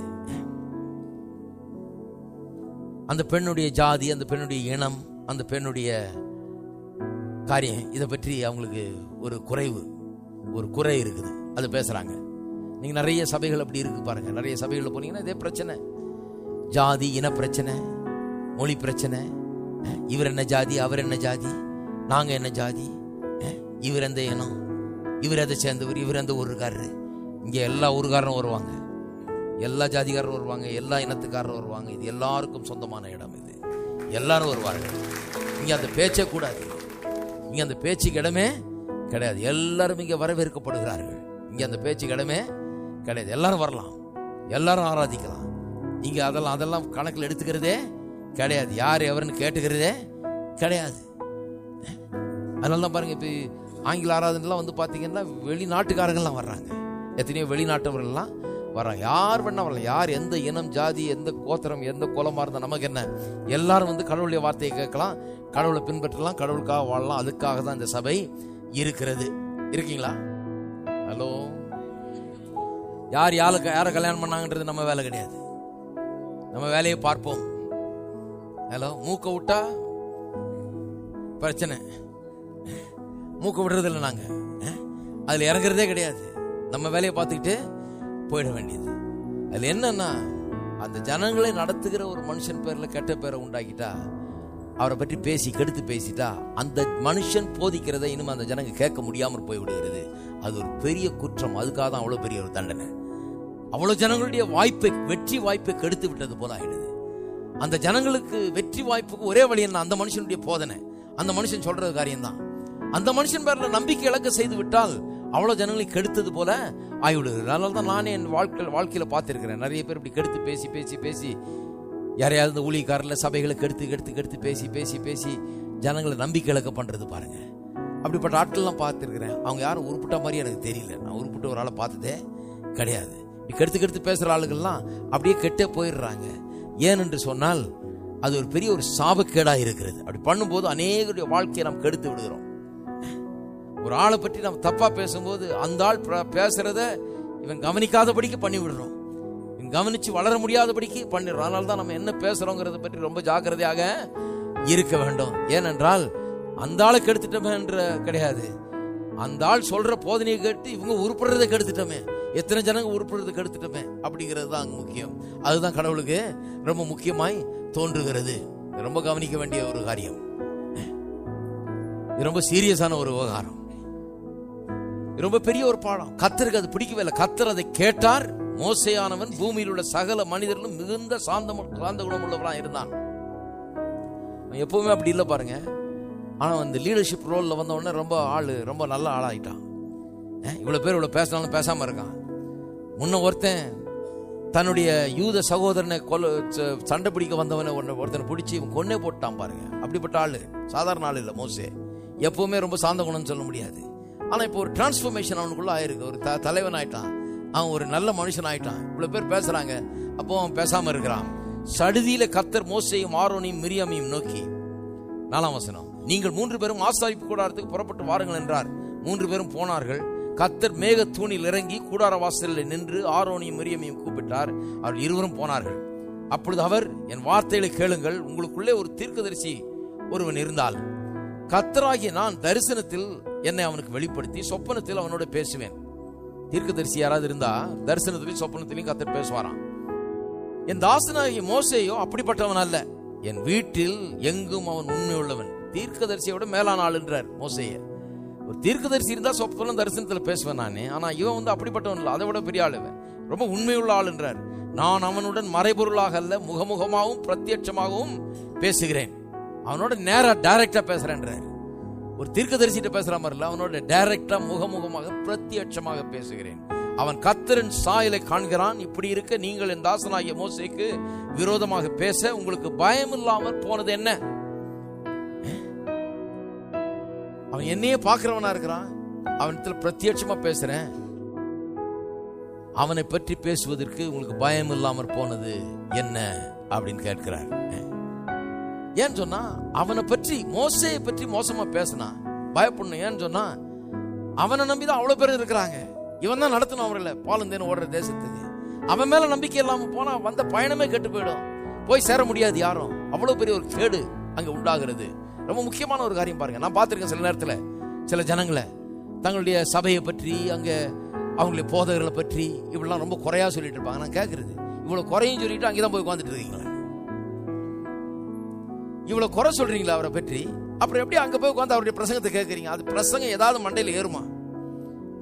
அந்த பெண்ணுடைய ஜாதி, அந்த பெண்ணுடைய இனம், அந்த பெண்ணுடைய காரியம், இதை பற்றி அவங்களுக்கு ஒரு குறை இருக்குது. அது பேசுறாங்க. நீங்க நிறைய சபைகள் அப்படி இருக்கு பாருங்க. நிறைய சபைகள் போனீங்கன்னா இதே பிரச்சனை. ஜாதி, இன பிரச்சனை, மொழி பிரச்சனை. இவர் என்ன ஜாதி, அவர் என்ன ஜாதி, நாங்க என்ன ஜாதி, இவர் எந்த இனம், இவர் எதை சேர்ந்தவர், இவர் எந்த ஊருக்காரரு. இங்க எல்லா ஊருக்காரரும் வருவாங்க, எல்லா ஜாதிக்காரரும் வருவாங்க, எல்லா இனத்துக்காரரும் வருவாங்க. இது எல்லாருக்கும் சொந்தமான இடம். இது எல்லாரும் வருவார்கள். இங்க அந்த பேச்சே கூடாது. இங்க அந்த பேச்சுக்கு இடமே கிடையாது. எல்லாரும் இங்க வரவேற்கப்படுகிறார்கள். இங்க அந்த பேச்சுக்கு இடமே கிடையாது. எல்லாரும் வரலாம், எல்லாரும் ஆராதிக்கலாம். இங்க அதெல்லாம் கணக்கில் எடுத்துக்கிறதே கிடையாது. யார் எவருன்னு கேட்டுக்கிறதே கிடையாது. அதனாலதான் பாருங்க, இப்ப ஆங்கில ஆராதனைலாம் வந்து பாத்தீங்கன்னா வெளிநாட்டுக்காரங்கள்லாம் வர்றாங்க. எத்தனையோ வெளிநாட்டவர்கள்லாம் வர்றாங்க. யார் வேணா வரலாம். யார் எந்த இனம், ஜாதி, எந்த கோத்திரம், எந்த குலமா இருந்தா நமக்கு என்ன? எல்லாரும் வந்து கடவுளுடைய வார்த்தையை கேட்கலாம், கடவுளை பின்பற்றலாம், கடவுளுக்காக வாழலாம். அதுக்காக தான் இந்த சபை இருக்கிறது. இருக்கீங்களா? ஹலோ, யாரை கல்யாணம் பண்ணாங்கன்றது நம்ம வேலை கிடையாது. நம்ம வேலையை பார்ப்போம். ஹலோ, மூக்க விட்டா பிரச்சனை. மூக்க விடுறது இல்லை, நாங்க அதுல இறங்குறதே கிடையாது. நம்ம வேலையை பார்த்துக்கிட்டு போயிட வேண்டியது. அதுல என்னன்னா, அந்த ஜனங்களை நடத்துகிற ஒரு மனுஷன் பேர்ல கெட்ட பேரை உண்டாக்கிட்டா, அவரை பற்றி கெடுத்து பேசிட்டா, அந்த மனுஷன் போதிக்கிறத இனிமே அந்த ஜனங்க கேட்க முடியாமல் போய் விடுகிறது. அது ஒரு பெரிய குற்றம். அதுக்காக தான் அவ்வளவு பெரிய ஒரு தண்டனை. அவ்வளவு ஜனங்களுடைய வெற்றி வாய்ப்பை கெடுத்து விட்டது போல ஆயிடுது. அந்த ஜனங்களுக்கு வெற்றி வாய்ப்புக்கு ஒரே வழி என்ன? அந்த மனுஷனுடைய போதனை, அந்த மனுஷன் சொல்றது காரியம்தான். அந்த மனுஷன் பேர்ல நம்பிக்கை இழக்க செய்து விட்டால் அவ்வளவு ஜனங்களை கெடுத்தது போல ஆகிவிடுகிறது. அதனால தான் நானே என் வாழ்க்கையில பார்த்திருக்கிறேன். நிறைய பேர் இப்படி கெடுத்து பேசி யாரையாவது ஊழியக்காரர்ல சபைகளை கெடுத்து பேசி ஜனங்களை நம்பிக்கை இழக்க பண்றது பாருங்க. அப்படிப்பட்ட ஆட்கள்லாம் பார்த்திருக்கிறேன். அவங்க யாரும் உருப்பிட்ட மாதிரி எனக்கு தெரியல. நான் உருப்பிட்ட ஒரு ஆளை பார்த்ததே கிடையாது. கெடுத்து பேசுற ஆளுகள்லாம் அப்படியே கெட்டே போயிடுறாங்க. ஏனென்று சொன்னால் அது ஒரு பெரிய ஒரு சாபக்கேடா இருக்கிறது. அப்படி பண்ணும்போது அநேகருடைய வாழ்க்கையை நாம் கெடுத்து விடுகிறோம். ஒரு ஆளை பற்றி நம்ம தப்பா பேசும்போது அந்த ஆள் பேசுறத இவன் கவனிக்காதபடிக்கு பண்ணி விடுறோம். இவன் கவனிச்சு வளர முடியாதபடிக்கு பண்ணிடுறோம். அதனால தான் நம்ம என்ன பேசுறோங்கிறத பற்றி ரொம்ப ஜாக்கிரதையாக இருக்க வேண்டும். ஏனென்றால் அந்த ஆளை கெடுத்துட்டோமே என்ற கிடையாது, அந்த ஆள் சொல்ற போதனையை கேட்டு இவங்க உருப்படுறதை கெடுத்துட்டோமே, எத்தனை ஜனங்க உருப்படுறதை கெடுத்துட்டோமே அப்படிங்கிறது தான் முக்கியம். அதுதான் கடவுளுக்கு ரொம்ப முக்கியமாய் தோன்றுகிறது. ரொம்ப கவனிக்க வேண்டிய ஒரு காரியம். இது ரொம்ப சீரியஸான ஒரு விவகாரம், ரொம்ப பெரிய ஒரு பாடம். கர்த்தருக்கு அது பிடிக்கவே இல்லை. கர்த்தர் அதை கேட்டார். மோசேயானவன் பூமியில் உள்ள சகல மனிதர்களும் மிகுந்த சாந்த குணம் உள்ளவராக இருந்தான். எப்பவுமே அப்படி இல்லை பாருங்க. ஆனா இந்த லீடர்ஷிப் ரோல்ல வந்த உடனே ரொம்ப நல்ல ஆளாயிட்டான். இவ்வளவு பேர் இவ்வளவு பேசினாலும் பேசாம இருக்கான். முன்ன ஒருத்தன் தன்னுடைய யூத சகோதரனை சண்டை பிடிக்க வந்தவனை ஒருத்தனை பிடிச்சி இவன் கொன்னே போட்டான் பாருங்க. அப்படிப்பட்ட ஆளு, சாதாரண ஆள் இல்லை மோசே. எப்பவுமே ரொம்ப சாந்த குணம்னு சொல்ல முடியாது. ஆனா இப்போ ஒரு டிரான்ஸ்பர்மேஷன் அவனுக்குள்ள ஆயிருக்கு. ஒரு தலைவன் ஆயிட்டான், அவன் ஒரு நல்ல மனுஷன் ஆயிட்டான். இவ்வளவு பேர் பேசுறாங்க, அப்போ அவன் பேசாம இருக்கிறான். சடுதியில கர்த்தர் மோசேயும் ஆரோனையும் மிரியாமையும் நோக்கி, 4ஆம் வசனம், நீங்கள் 3 பேரும் ஆசாரிப்பு கூடாரத்துக்கு புறப்பட்டு வாருங்கள் என்றார். 3 பேரும் போனார்கள். கர்த்தர் மேக தூணில் இறங்கி கூடார வாசலில் நின்று ஆரோனையும் மிரியாமையும் கூப்பிட்டார். அவர்கள் இருவரும் போனார்கள். அப்பொழுது அவர், என் வார்த்தைகளை கேளுங்கள், உங்களுக்குள்ளே ஒரு தீர்க்கதரிசி ஒருவன் இருந்தால் கர்த்தராகிய நான் தரிசனத்தில் என்னை அவனுக்கு வெளிப்படுத்தி சொப்பனத்தில் அவனோட பேசுவேன். தீர்க்கதரிசி யாராவது இருந்தா தரிசனத்திலையும் சொப்பனத்திலையும் கர்த்தர் பேசுவாராம். என் தாசனாகிய மோசேயோ அப்படிப்பட்டவன் அல்ல, என் வீட்டில் எங்கும் அவன் உண்மை உள்ளவன். தீர்க்கதரிசியோட மேலான ஆள் என்றார் மோசேய. ஒரு தீர்க்கதரிசி இருந்தா சொப்பனம் தரிசனத்தில் பேசுவேன் நானே, ஆனா இவன் அப்படிப்பட்டவன் இல்லை, அதை விட பெரிய ஆள், ரொம்ப உண்மையுள்ள ஆள் என்றார். நான் அவனுடன் மறைபொருளாக அல்ல, முகமுகமாகவும் பிரத்யட்சமாகவும் பேசுகிறேன். அவனோட நேரா டைரக்டா பேசுறேன்றார். ஒரு தீர்க்கதரிசிட்ட பேசுற மாதிரி இல்ல, அவனோட டைரக்டா முகமுகமாக பிரத்யட்சமாக பேசுகிறேன். அவன் கர்த்தரின் சாயலை காண்கிறான். இப்படி இருக்க நீங்கள் என் தாசனாகிய மோசேக்கு விரோதமாக பேச உங்களுக்கு பயம் இல்லாமல் போனது என்ன? அவன் என்னையே பார்க்கிறவனா இருக்கிறான், அவனிடத்துல பிரத்யட்சமா பேசுறேன், அவனை பற்றி பேசுவதற்கு உங்களுக்கு பயம் இல்லாமல் போனது என்ன அப்படின்னு கேட்கிறார். ஏன்னு சொன்னா அவனை பற்றி, மோசேயை பற்றி மோசமா பேசினா பயப்படணும். ஏன்னு சொன்னா அவனை நம்பிதான் அவ்வளவு பேர் இருக்கிறாங்க. இவன் தான் நடத்தணும் அவர்களை பாலந்தேன்னு ஓடுற தேசத்துக்கு. அவன் மேல நம்பிக்கை இல்லாம போனா வந்த பயணமே கெட்டு போயிடும், போய் சேர முடியாது யாரும். அவ்வளவு பெரிய ஒரு கேடு அங்க உண்டாகிறது. ரொம்ப முக்கியமான ஒரு காரியம் பாருங்க. நான் பார்த்திருக்கேன் சில நேரத்துல சில ஜனங்களை தங்களுடைய சபையை பற்றி, அங்க அவங்களுடைய போதகர்களை பற்றி இப்படிலாம் ரொம்ப குறையா சொல்லிட்டு இருப்பாங்க. நான் கேட்கறது, இவ்வளவு குறையும் சொல்லிட்டு அங்கேதான் போய் உட்காந்துட்டு இருக்கீங்களா? இவ்வளவு குறை சொல்றீங்களா அவரை பற்றி? அப்புறம் எப்படி அங்க போய் உட்காந்து அவருடைய பிரசங்கத்தை கேட்கறீங்க? அது பிரசங்கம் ஏதாவது மண்டையில ஏறுமா?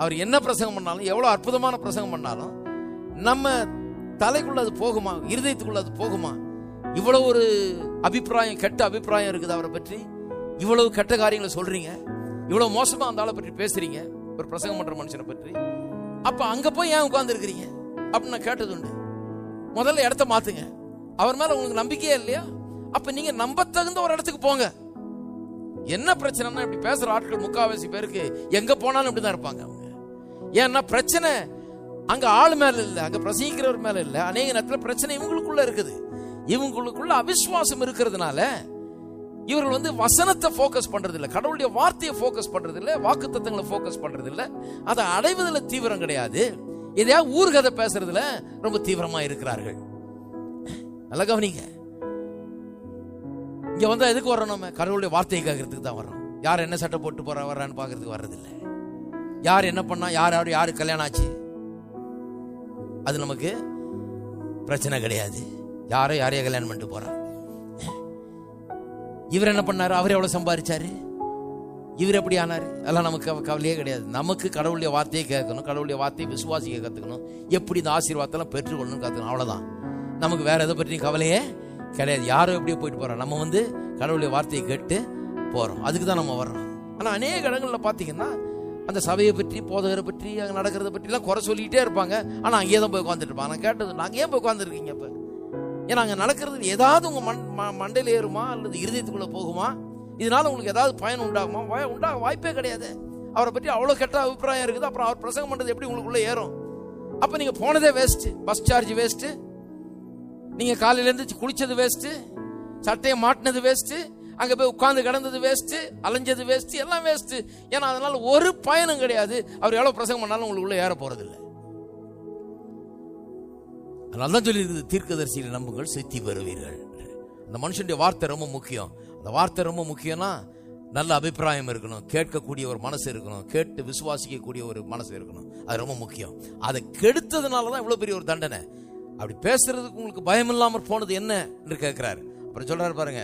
அவர் என்ன பிரசங்கம் பண்ணாலும், எவ்வளவு அற்புதமான பிரசங்கம் பண்ணாலும் நம்ம தலைக்குள்ள அது போகுமா? இருதயத்துக்குள்ள அது போகுமா? இவ்வளவு ஒரு அபிப்பிராயம், கெட்ட அபிப்பிராயம் இருக்குது அவரை பற்றி. இவ்வளவு கெட்ட காரியங்களை சொல்றீங்க, இவ்வளவு மோசமா அந்த ஆளை பற்றி பேசுறீங்க, ஒரு பிரசங்கம் பண்ற மனுஷனை பற்றி. அப்ப அங்க போய் ஏன் உட்கார்ந்து இருக்கிறீங்க அப்படின்னு நான் கேட்டது உண்டு. முதல்ல இடத்த மாத்துங்க. அவர் மேல உங்களுக்கு நம்பிக்கையே இல்லையா? அப்ப நீங்க நம்ப தகுந்த ஒரு இடத்துக்கு போங்க. என்ன பிரச்சனைனா, இப்படி பேசுற ஆட்கள் முக்காவாசி பேருக்கு எங்க போனாலும் இப்படிதான் இருப்பாங்க அவங்க. ஏன்னா பிரச்சனை அங்க ஆள் மேல இல்ல, அங்க பிரசங்கிக்கிறவர் மேல இல்ல. அநேக நேரத்துல பிரச்சனை இவங்களுக்குள்ள இருக்குது. இவங்களுக்குள்ள அவிசுவாசம் இருக்கிறதுனால இவர்கள் வசனத்தை போக்கஸ் பண்றது இல்ல, கடவுளுடைய வார்த்தையை போக்கஸ் பண்றது இல்ல, வாக்குத்தத்தங்களை போக்கஸ் பண்றது இல்ல, அதை அடைவதில் தீவிரம் கிடையாது. எதையா ஊர்கதை பேசுறதுல ரொம்ப தீவிரமா இருக்கிறார்கள். நல்ல கவனிங்க. இங்க வந்தா எதுக்கு வர்றோம்? நம்ம கடவுளுடைய வார்த்தையை கேட்கறதுக்கு தான் வர்றோம். யார் என்ன சட்டை போட்டு வர்றான்னு பாக்குறதுக்கு வர்றதில்லை. யார் என்ன பண்ணா, யாரு கல்யாணம் ஆச்சு, அது நமக்கு பிரச்சனை கிடையாது. யாரையும் கல்யாணம் பண்ணிட்டு போறா, இவர் என்ன பண்ணாரு, அவர் எவ்வளவு சம்பாதிச்சாரு, இவர் எப்படி ஆனாரு, அதெல்லாம் நமக்கு கவலையே கிடையாது. நமக்கு கடவுளுடைய வார்த்தையை கேட்கணும், கடவுளுடைய வார்த்தையை விசுவாசிக்க கத்துக்கணும், எப்படி இந்த ஆசீர்வாதத்தெல்லாம் பெற்றுக்கொள்ளணும் கத்துக்கணும், அவ்வளவுதான். நமக்கு வேற எதை பற்றி கவலையே கிடையாது. யாரும் எப்படியோ போயிட்டு போறோம், நம்ம கடவுளுடைய வார்த்தையை கேட்டு போறோம், அதுக்கு தான் நம்ம வர்றோம். ஆனா அநேக இடங்கள்ல பாத்தீங்கன்னா அந்த சபையை பற்றி, போதகரை பற்றி, அங்க நடக்கிறத பற்றி எல்லாம் குறை சொல்லிக்கிட்டே இருப்பாங்க. ஆனா அங்கேயே தான் போய் உட்காந்துட்டு இருப்பாங்க. நான் கேட்டது, நாங்க ஏன் போய் உட்காந்துருக்கீங்க? இப்ப ஏன்னா அங்க நடக்கிறது ஏதாவது உங்க மண்டையில ஏறுமா அல்லது இருதயத்துக்குள்ள போகுமா? இதனால உங்களுக்கு ஏதாவது பயன் உண்டாகுமா? உண்டாக வாய்ப்பே கிடையாது. அவரை பற்றி அவ்வளவு கெட்ட அபிப்பிராயம் இருக்குது. அப்புறம் அவர் பிரசங்கம் பண்றது எப்படி உங்களுக்குள்ள ஏறும்? அப்ப நீங்க போனதே வேஸ்ட், பஸ் சார்ஜ் வேஸ்ட், நீங்க காலையில இருந்து குளிச்சது வேஸ்ட், சட்டையை மாட்டினது வேஸ்ட், அங்க போய் உட்கார்ந்து கிடந்தது வேஸ்ட், அலைஞ்சது வேஸ்ட், எல்லாம் வேஸ்ட். ஏன்னா அதனால ஒரு பயனும் கிடையாது. அவர் எவ்வளவு பிரசங்கம் பண்ணாலும் உங்களுக்குள்ள ஏற போறது இல்லை. அதனால்தான் சொல்லி இருக்குது, தீர்க்கதரிசியை நம்புங்கள், சித்தி பெறுவீர்கள். அந்த மனுஷனுடைய வார்த்தை ரொம்ப முக்கியம். அந்த வார்த்தை ரொம்ப முக்கியம்னா நல்ல அபிப்பிராயம் இருக்கணும், கேட்கக்கூடிய ஒரு மனசு இருக்கணும், கேட்டு விசுவாசிக்கக்கூடிய ஒரு மனசு இருக்கணும். அது ரொம்ப முக்கியம். அதை கெடுத்ததுனாலதான் இவ்வளவு பெரிய ஒரு தண்டனை. அப்படி பேசுறதுக்கு உங்களுக்கு பயம் இல்லாமல் போனது என்ன என்று கேட்கிறாரு. அப்புறம் சொல்றாரு பாருங்க,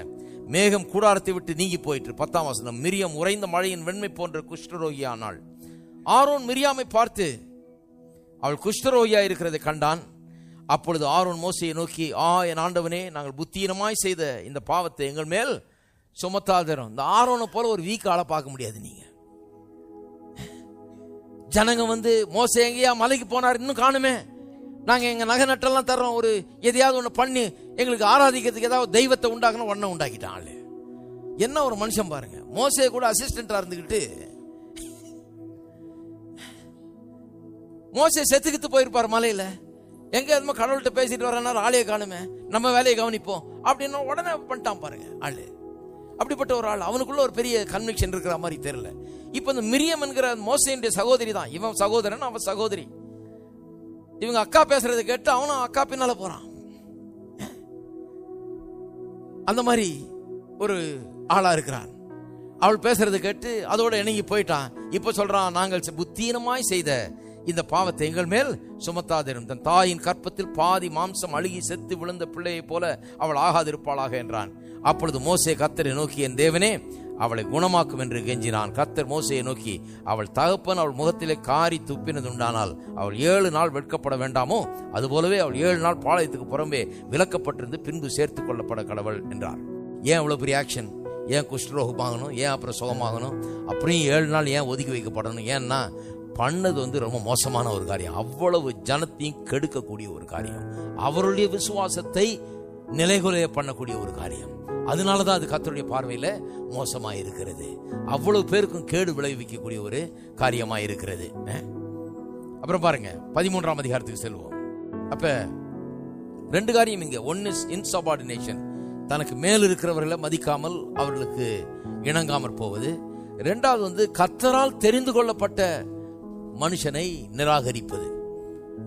மேகம் கூடாரத்தை விட்டு நீங்கி போயிட்டு. 10ஆம் வசனம், மிரியம் உறைந்த மழையின் வெண்மை போன்ற குஷ்டரோகி ஆனாள். ஆரோன் மிரியாமை பார்த்து அவள் குஷ்டரோகியா இருக்கிறதை கண்டான். அப்பொழுது ஆரோன் மோசையை நோக்கி, என் ஆண்டவனே, நாங்கள் புத்தீனமாய் செய்த இந்த பாவத்தை எங்கள் மேல் சுமத்தாதரும். இந்த ஆரோனை போல ஒரு வீக் ஆளை பார்க்க முடியாது. நீங்க ஜனங்க மோசை எங்கேயா மலைக்கு போனார், இன்னும் காணுமே, நாங்க எங்க நகை நட்டெல்லாம் தர்றோம், ஒரு எதையாவது ஒண்ணு பண்ணி எங்களுக்கு ஆராதிக்கிறதுக்கு ஏதாவது தெய்வத்தை உண்டாக்கணும், ஒன்ன உண்டாக்கிட்டான் ஆளு. என்ன ஒரு மனுஷன் பாருங்க. மோசே கூட அசிஸ்டண்டா இருந்துகிட்டு மோசே செத்துக்கிட்டு போயிருப்பார் மலையில. எங்க எதுவும் கடவுள்கிட்ட பேசிட்டு வரனால ஆளையை காணுமே, நம்ம வேலையை கவனிப்போம் அப்படின்னு உடனே பண்ணிட்டான் பாருங்க ஆளு. அப்படிப்பட்ட ஒரு ஆள், அவனுக்குள்ள ஒரு பெரிய கன்விக்ஷன் இருக்கிற மாதிரி தெரியல. இப்ப இந்த மிரியம் என்கிற மோசேயுடைய சகோதரி தான். இவன் சகோதரன், அவன் சகோதரி. இவங்க அக்கா பேசுறதை கேட்டு அவனும் அக்கா பின்னால போறான். அந்த மாதிரி ஒரு ஆளா இருக்கிறான். அவள் பேசுறதை கேட்டு அதோட இணங்கி போயிட்டான். இப்ப சொல்றான், நாங்கள் புத்தீனமாய் செய்த இந்த பாவத்தை எங்கள் மேல் சுமத்தாதிரும். தன் தாயின் கற்பத்தில் பாதி மாம்சம் அழுகி செத்து விழுந்த பிள்ளையை போல அவள் ஆகாதிருப்பாளாக என்றான். அப்பொழுது மோசே கர்த்தரை நோக்கி, என் தேவனே அவளை குணமாக்கும் என்று கெஞ்சினான். கர்த்தர் மோசையை நோக்கி, அவள் தகப்பன் அவள் முகத்திலே காரி துப்பினது உண்டானால் அவள் 7 நாள் வெட்கப்பட வேண்டாமோ, அதுபோலவே அவள் 7 நாள் பாளையத்துக்கு புறம்பே விலக்கப்பட்டிருந்து பின்பு சேர்த்து கொள்ளப்பட கடவுள் என்றார். ஏன் இவ்வளவு பெரிய ஆக்ஷன்? ஏன் குஷ்டரோகமாகணும்? ஏன் அப்புறம் சுகமாகணும்? அப்படியும் 7 நாள் ஏன் ஒதுக்கி வைக்கப்படணும்? ஏன்னா பண்ணது ரொம்ப மோசமான ஒரு காரியம். அவ்வளவு ஜனத்தையும் கெடுக்கக்கூடிய ஒரு காரியம். அவருடைய விசுவாசத்தை நிலைகுலைய பண்ணக்கூடிய ஒரு காரியம். அதனாலதான் அது கர்த்தருடைய பார்வையில மோசமாக இருக்கிறது. அவ்வளவு பேருக்கும் கேடு விளைவிக்கக்கூடிய ஒரு காரியமாக இருக்கிறது. அப்புறம் பாருங்க, 13ஆம் அதிகாரத்துக்கு செல்வோம். அப்ப 2 காரியம் இங்க. ஒன்னு இன்சபார்டினேஷன், தனக்கு மேல் இருக்கிறவர்களை மதிக்காமல் அவர்களுக்கு இணங்காமற் போவது. 2வது கர்த்தரால் தெரிந்து கொள்ளப்பட்ட மனுஷனை நிராகரிப்பது.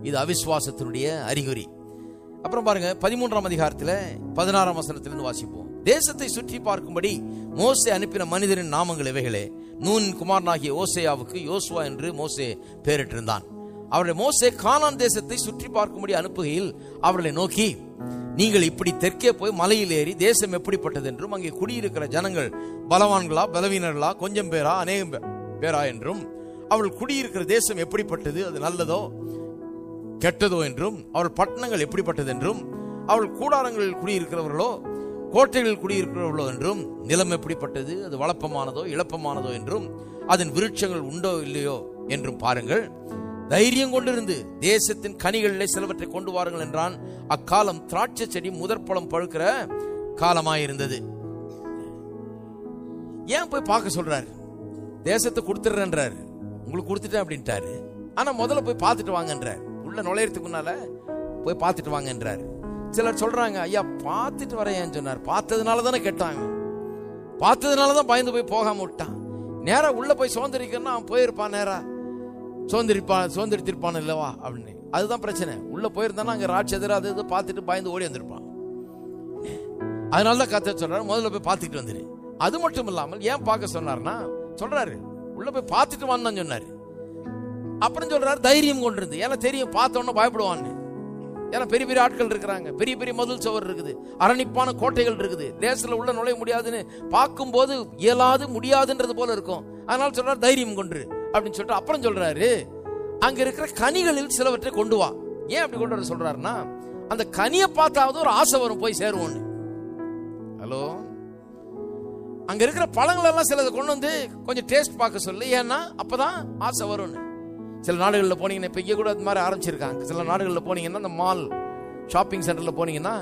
இது அவிசுவாசத்தினுடைய அறிகுறி. அப்புறம் பாருங்க, 13ஆம் அதிகாரத்தில் 16ஆம் வசனத்திலிருந்து வாசிப்போம். தேசத்தை சுற்றி பார்க்கும்படி மோசே அனுப்பின மனிதரின் நாமங்கள் இவைகளே. நூனின் குமாரனாகிய ஓசேயாவுக்கு யோசுவா என்று மோசே பெயரிட்டிருந்தான். அவருடைய மோசே கானான் தேசத்தை சுற்றி பார்க்கும்படி அனுப்புகையில் அவர்களை நோக்கி, நீங்கள் இப்படி தெற்கே போய் மலையில் ஏறி தேசம் எப்படிப்பட்டது என்றும் அங்கே குடியிருக்கிற ஜனங்கள் பலவான்களா பலவீனர்களா கொஞ்சம் பேரா அநேகம் பேரா என்றும் அவள் குடியிருக்கிற தேசம் எப்படிப்பட்டது, அது நல்லதோ கெட்டதோ என்றும் அவள் பட்டணங்கள் எப்படிப்பட்டது என்றும் அவள் கூடாரங்களில் குடியிருக்கிறவர்களோ கோட்டைகளில் குடியிருக்கிறவர்களோ என்றும் நிலம் எப்படிப்பட்டது, அது வளப்பமானதோ இளப்பமானதோ என்றும் அதன் விருட்சங்கள் உண்டோ இல்லையோ என்றும் பாருங்கள். தைரியம் கொண்டிருந்து தேசத்தின் கனிகளிலே சிலவற்றை கொண்டு வாருங்கள் என்றான். அக்காலம் திராட்சை செடி முதற்பழம் பழுக்கிற காலமாயிருந்தது. ஏன் போய் பார்க்க சொல்றாரு? தேசத்தை கொடுத்துடுறேன்றாரு, உங்களுக்கு கொடுத்துட்டேன் அப்படின்ட்டாரு. ஆனா முதல்ல போய் பார்த்துட்டு வாங்கன்றார். உள்ள நுழையறதுக்கு முன்னால போய் பார்த்துட்டு வாங்கன்றார். சிலர் சொல்றாங்க, ஐயா பார்த்துட்டு வரேன் சொன்னார். பார்த்ததுனால தானே கேட்டாங்க, பார்த்ததுனாலதான் பயந்து போய் போகாம விட்டான். நேரா உள்ள போய் சோந்தரிக்கன்னா அவன் போயிருப்பான், நேரா சோந்தரித்திருப்பான் இல்லவா அப்படின்னு. அதுதான் பிரச்சனை. உள்ள போயிருந்தானா அங்க ராட்சதர் அது இது பார்த்துட்டு பயந்து ஓடி வந்திருப்பான். அதனாலதான் கர்த்தர் சொல்றாரு, முதல்ல போய் பார்த்துட்டு வந்துரு. அது மட்டும் இல்லாமல் ஏன் பார்க்க சொன்னார்னா, சொல்றாரு உள்ள போய் பார்த்துட்டு வான்னு சொன்னாரு. அப்புறம் சொல்றாரு தைரியம் கொண்டிருந்து. ஏன்னா தெரியும் பார்த்தோன்னா பயப்படுவான்னு. ஏன்னா பெரிய பெரிய ஆட்கள் இருக்கிறாங்க, பெரிய பெரிய மதில் சுவர் இருக்குது, அரணிப்பான கோட்டைகள் இருக்குது, தேசத்துல உள்ள நுழைய முடியாதுன்னு பார்க்கும் போது இயலாது முடியாதுன்றது போல இருக்கும். அதனால சொல்றாரு தைரியம் கொண்டு அப்படின்னு சொல்லிட்டு அப்புறம் சொல்றாரு, அங்க இருக்கிற கனிகளில் சிலவற்றை கொண்டு வா. ஏன் அப்படி கொண்டு வர சொல்றாருன்னா, அந்த கனியை பார்த்தாவது ஒரு ஆசை வரும், போய் சேருவோன்னு. ஹலோ, அங்க இருக்கிற பழங்கள் எல்லாம் சிலதை கொண்டு வந்து கொஞ்சம் டேஸ்ட் பார்க்க சொல்லு. ஏன்னா அப்பதான் ஆசை வரும்னு. சில நாடுகளில் போனீங்கன்னா, இப்போ இங்கே கூட அது மாதிரி ஆரம்பிச்சிருக்காங்க. சில நாடுகளில் போனீங்கன்னா, இந்த மால் ஷாப்பிங் சென்டரில் போனீங்கன்னா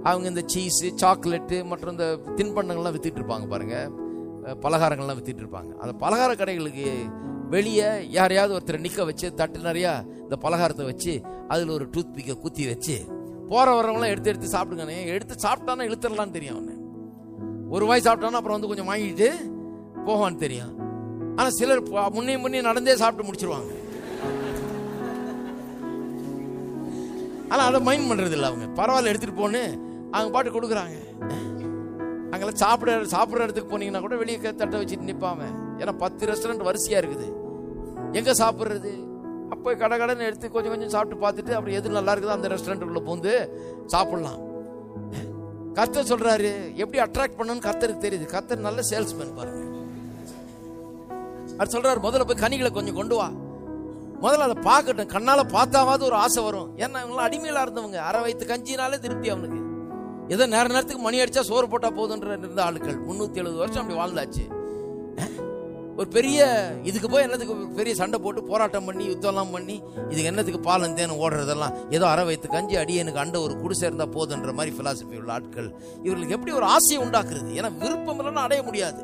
அவங்க இந்த சீஸு சாக்லேட்டு மற்றும் இந்த தின்பண்டங்கள்லாம் வித்துட்டு இருப்பாங்க பாருங்க, பலகாரங்கள்லாம் வித்துட்டு இருப்பாங்க. அந்த பலகார கடைகளுக்கு வெளியே யாரையாவது ஒருத்தரை நிற்க வச்சு தட்டு நிறையா இந்த பலகாரத்தை வச்சு அதில் ஒரு டூத் பிக்கை குத்தி வச்சு போகிற வரவங்களாம் எடுத்து எடுத்து சாப்பிடுங்க. எடுத்து சாப்பிட்டானா இழுத்துடலான்னு தெரியும். அவனு ஒரு வாய் சாப்பிட்டானா அப்புறம் கொஞ்சம் வாங்கிட்டு போவான்னு தெரியும். ஆனால் சிலர் முன்னே நடந்தே சாப்பிட்டு முடிச்சிருவாங்க. ஆனால் அதை மைண்ட் பண்ணுறது இல்லை அவங்க. பரவாயில்ல எடுத்துகிட்டு போன்னு அவங்க பாட்டு கொடுக்குறாங்க. அங்கெல்லாம் சாப்பிட்ற இடத்துக்கு போனீங்கன்னா கூட வெளியே தட்டை வச்சுட்டு நிற்பாங்க. ஏன்னா 10 ரெஸ்டாரண்ட் வரிசையாக இருக்குது, எங்கே சாப்பிட்றது? அப்போ கடைன்னு எடுத்து கொஞ்சம் கொஞ்சம் சாப்பிட்டு பார்த்துட்டு அப்புறம் எது நல்லா இருக்குதோ அந்த ரெஸ்டாரண்ட்டுக்குள்ளே பூந்து சாப்பிட்லாம். கர்த்தர் சொல்கிறாரு எப்படி அட்ராக்ட் பண்ணணும்னு கர்த்தருக்கு தெரியுது. கர்த்தர் நல்ல சேல்ஸ்மேன் பாருங்க. அவர் சொல்கிறார் முதல்ல போய் கனிகளை கொஞ்சம் கொண்டு வா, முதல்ல அதை பார்க்கட்டும், கண்ணால பார்த்தாவது ஒரு ஆசை வரும். ஏன்னா இவங்களாம் அடிமையில இருந்தவங்க, அரை வயிற்று கஞ்சினாலே திருப்தி அவனுக்கு. ஏதோ நேரத்துக்கு மணி அடிச்சா சோறு போட்டா போதுன்ற இருந்த ஆளுக்கள் 370 வருஷம் அப்படி வாழ்ந்தாச்சு. ஒரு பெரிய இதுக்கு போய் என்னத்துக்கு பெரிய சண்டை போட்டு போராட்டம் பண்ணி யுத்தம்லாம் பண்ணி இதுக்கு என்னத்துக்கு பாலம் தேன்னு ஓடுறதெல்லாம், ஏதோ அரை வயிற்று கஞ்சி அடியனுக்கு அண்ட ஒரு குடிசை இருந்தா போதுன்ற மாதிரி பிலாசபி உள்ள ஆட்கள். இவர்களுக்கு எப்படி ஒரு ஆசையை உண்டாக்குறது? ஏன்னா விருப்பம் இல்லைன்னா அடைய முடியாது.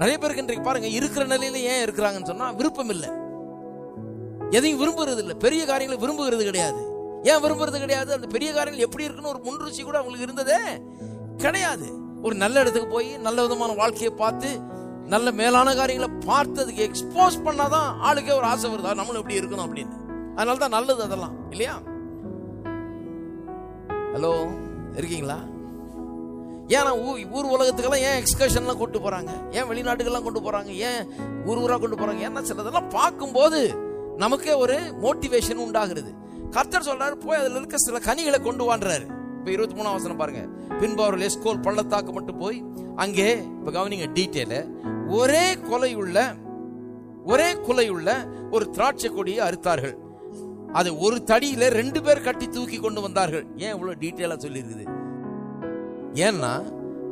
நிறைய பேருக்கு இன்றைக்கு பாருங்க, இருக்கிற நிலையில ஏன் இருக்கிறாங்கன்னு சொன்னா விருப்பம் இல்லை, எதையும் விரும்புறது இல்லை, பெரிய காரியங்களை விரும்புகிறது கிடையாது. ஏன் விரும்புறது கிடையாது? அந்த பெரிய காரியங்கள் எப்படி இருக்குன்னு ஒரு முன்ருச்சி கூட அவங்களுக்கு இருந்ததே கிடையாது. ஒரு நல்ல இடத்துக்கு போய் நல்ல விதமான வாழ்க்கையை பார்த்து நல்ல மேலான காரியங்களை பார்த்ததுக்கு எக்ஸ்போஸ் பண்ணாதான் ஆளுக்கே ஒரு ஆசை வருதா நம்மளும் எப்படி இருக்கணும் அப்படின்னு. அதனாலதான் நல்லது அதெல்லாம் இல்லையா? ஹலோ, இருக்கீங்களா? ஏன்னா ஊர் உலகத்துக்கெல்லாம் ஏன் எக்ஸ்கர்ஷன்லாம் கொண்டு போறாங்க, ஏன் வெளிநாட்டுக்கெல்லாம் கொண்டு போறாங்க, ஏன் ஊரா கொண்டு போறாங்க? ஏன்னா சிலதெல்லாம் பார்க்கும்போது நமக்கே ஒரு மோட்டிவேஷன் உண்டாகிறது. கர்த்தர் சொல்றாரு, போய் அதுல இருக்க சில கனிகளை கொண்டு வான்றாரு. இப்ப 23ஆம் வசனம் பாருங்க. பின்பு அவர்கள் எஸ்கோல் பள்ளத்தாக்கு மட்டும் போய் அங்கே, இப்ப கவனிங்க டீட்டெயில, ஒரே குலையுள்ள ஒரு திராட்சை கொடியை அறுத்தார்கள். அது ஒரு தடியில 2 பேர் கட்டி தூக்கி கொண்டு வந்தார்கள். ஏன் இவ்வளவு டீட்டெயிலா சொல்லி இருக்குது? ஏன்னா